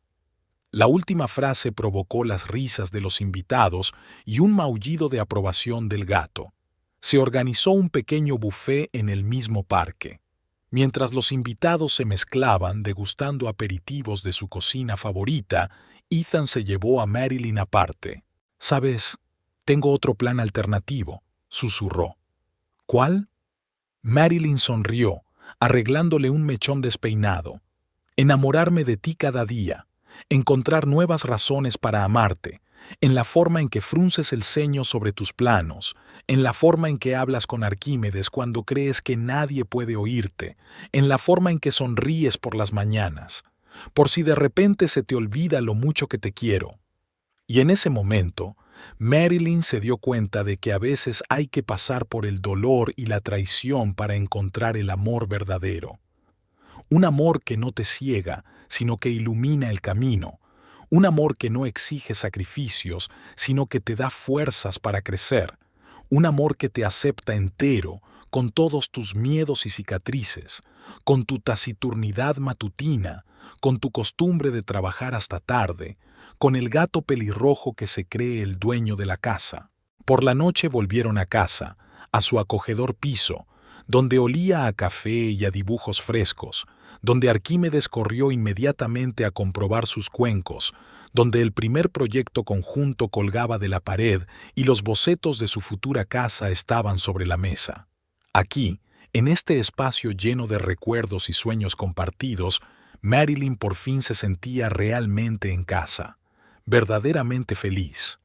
La última frase provocó las risas de los invitados y un maullido de aprobación del gato. Se organizó un pequeño buffet en el mismo parque. Mientras los invitados se mezclaban degustando aperitivos de su cocina favorita, Ethan se llevó a Marilyn aparte. «¿Sabes? Tengo otro plan alternativo», susurró. «¿Cuál?» Marilyn sonrió, arreglándole un mechón despeinado. «Enamorarme de ti cada día, encontrar nuevas razones para amarte, en la forma en que frunces el ceño sobre tus planos, en la forma en que hablas con Arquímedes cuando crees que nadie puede oírte, en la forma en que sonríes por las mañanas, por si de repente se te olvida lo mucho que te quiero». Y en ese momento, Marilyn se dio cuenta de que a veces hay que pasar por el dolor y la traición para encontrar el amor verdadero. Un amor que no te ciega, sino que ilumina el camino. Un amor que no exige sacrificios, sino que te da fuerzas para crecer. Un amor que te acepta entero, con todos tus miedos y cicatrices, con tu taciturnidad matutina, con tu costumbre de trabajar hasta tarde, con el gato pelirrojo que se cree el dueño de la casa. Por la noche volvieron a casa, a su acogedor piso, donde olía a café y a dibujos frescos, donde Arquímedes corrió inmediatamente a comprobar sus cuencos, donde el primer proyecto conjunto colgaba de la pared y los bocetos de su futura casa estaban sobre la mesa. Aquí, en este espacio lleno de recuerdos y sueños compartidos, Marilyn por fin se sentía realmente en casa, verdaderamente feliz.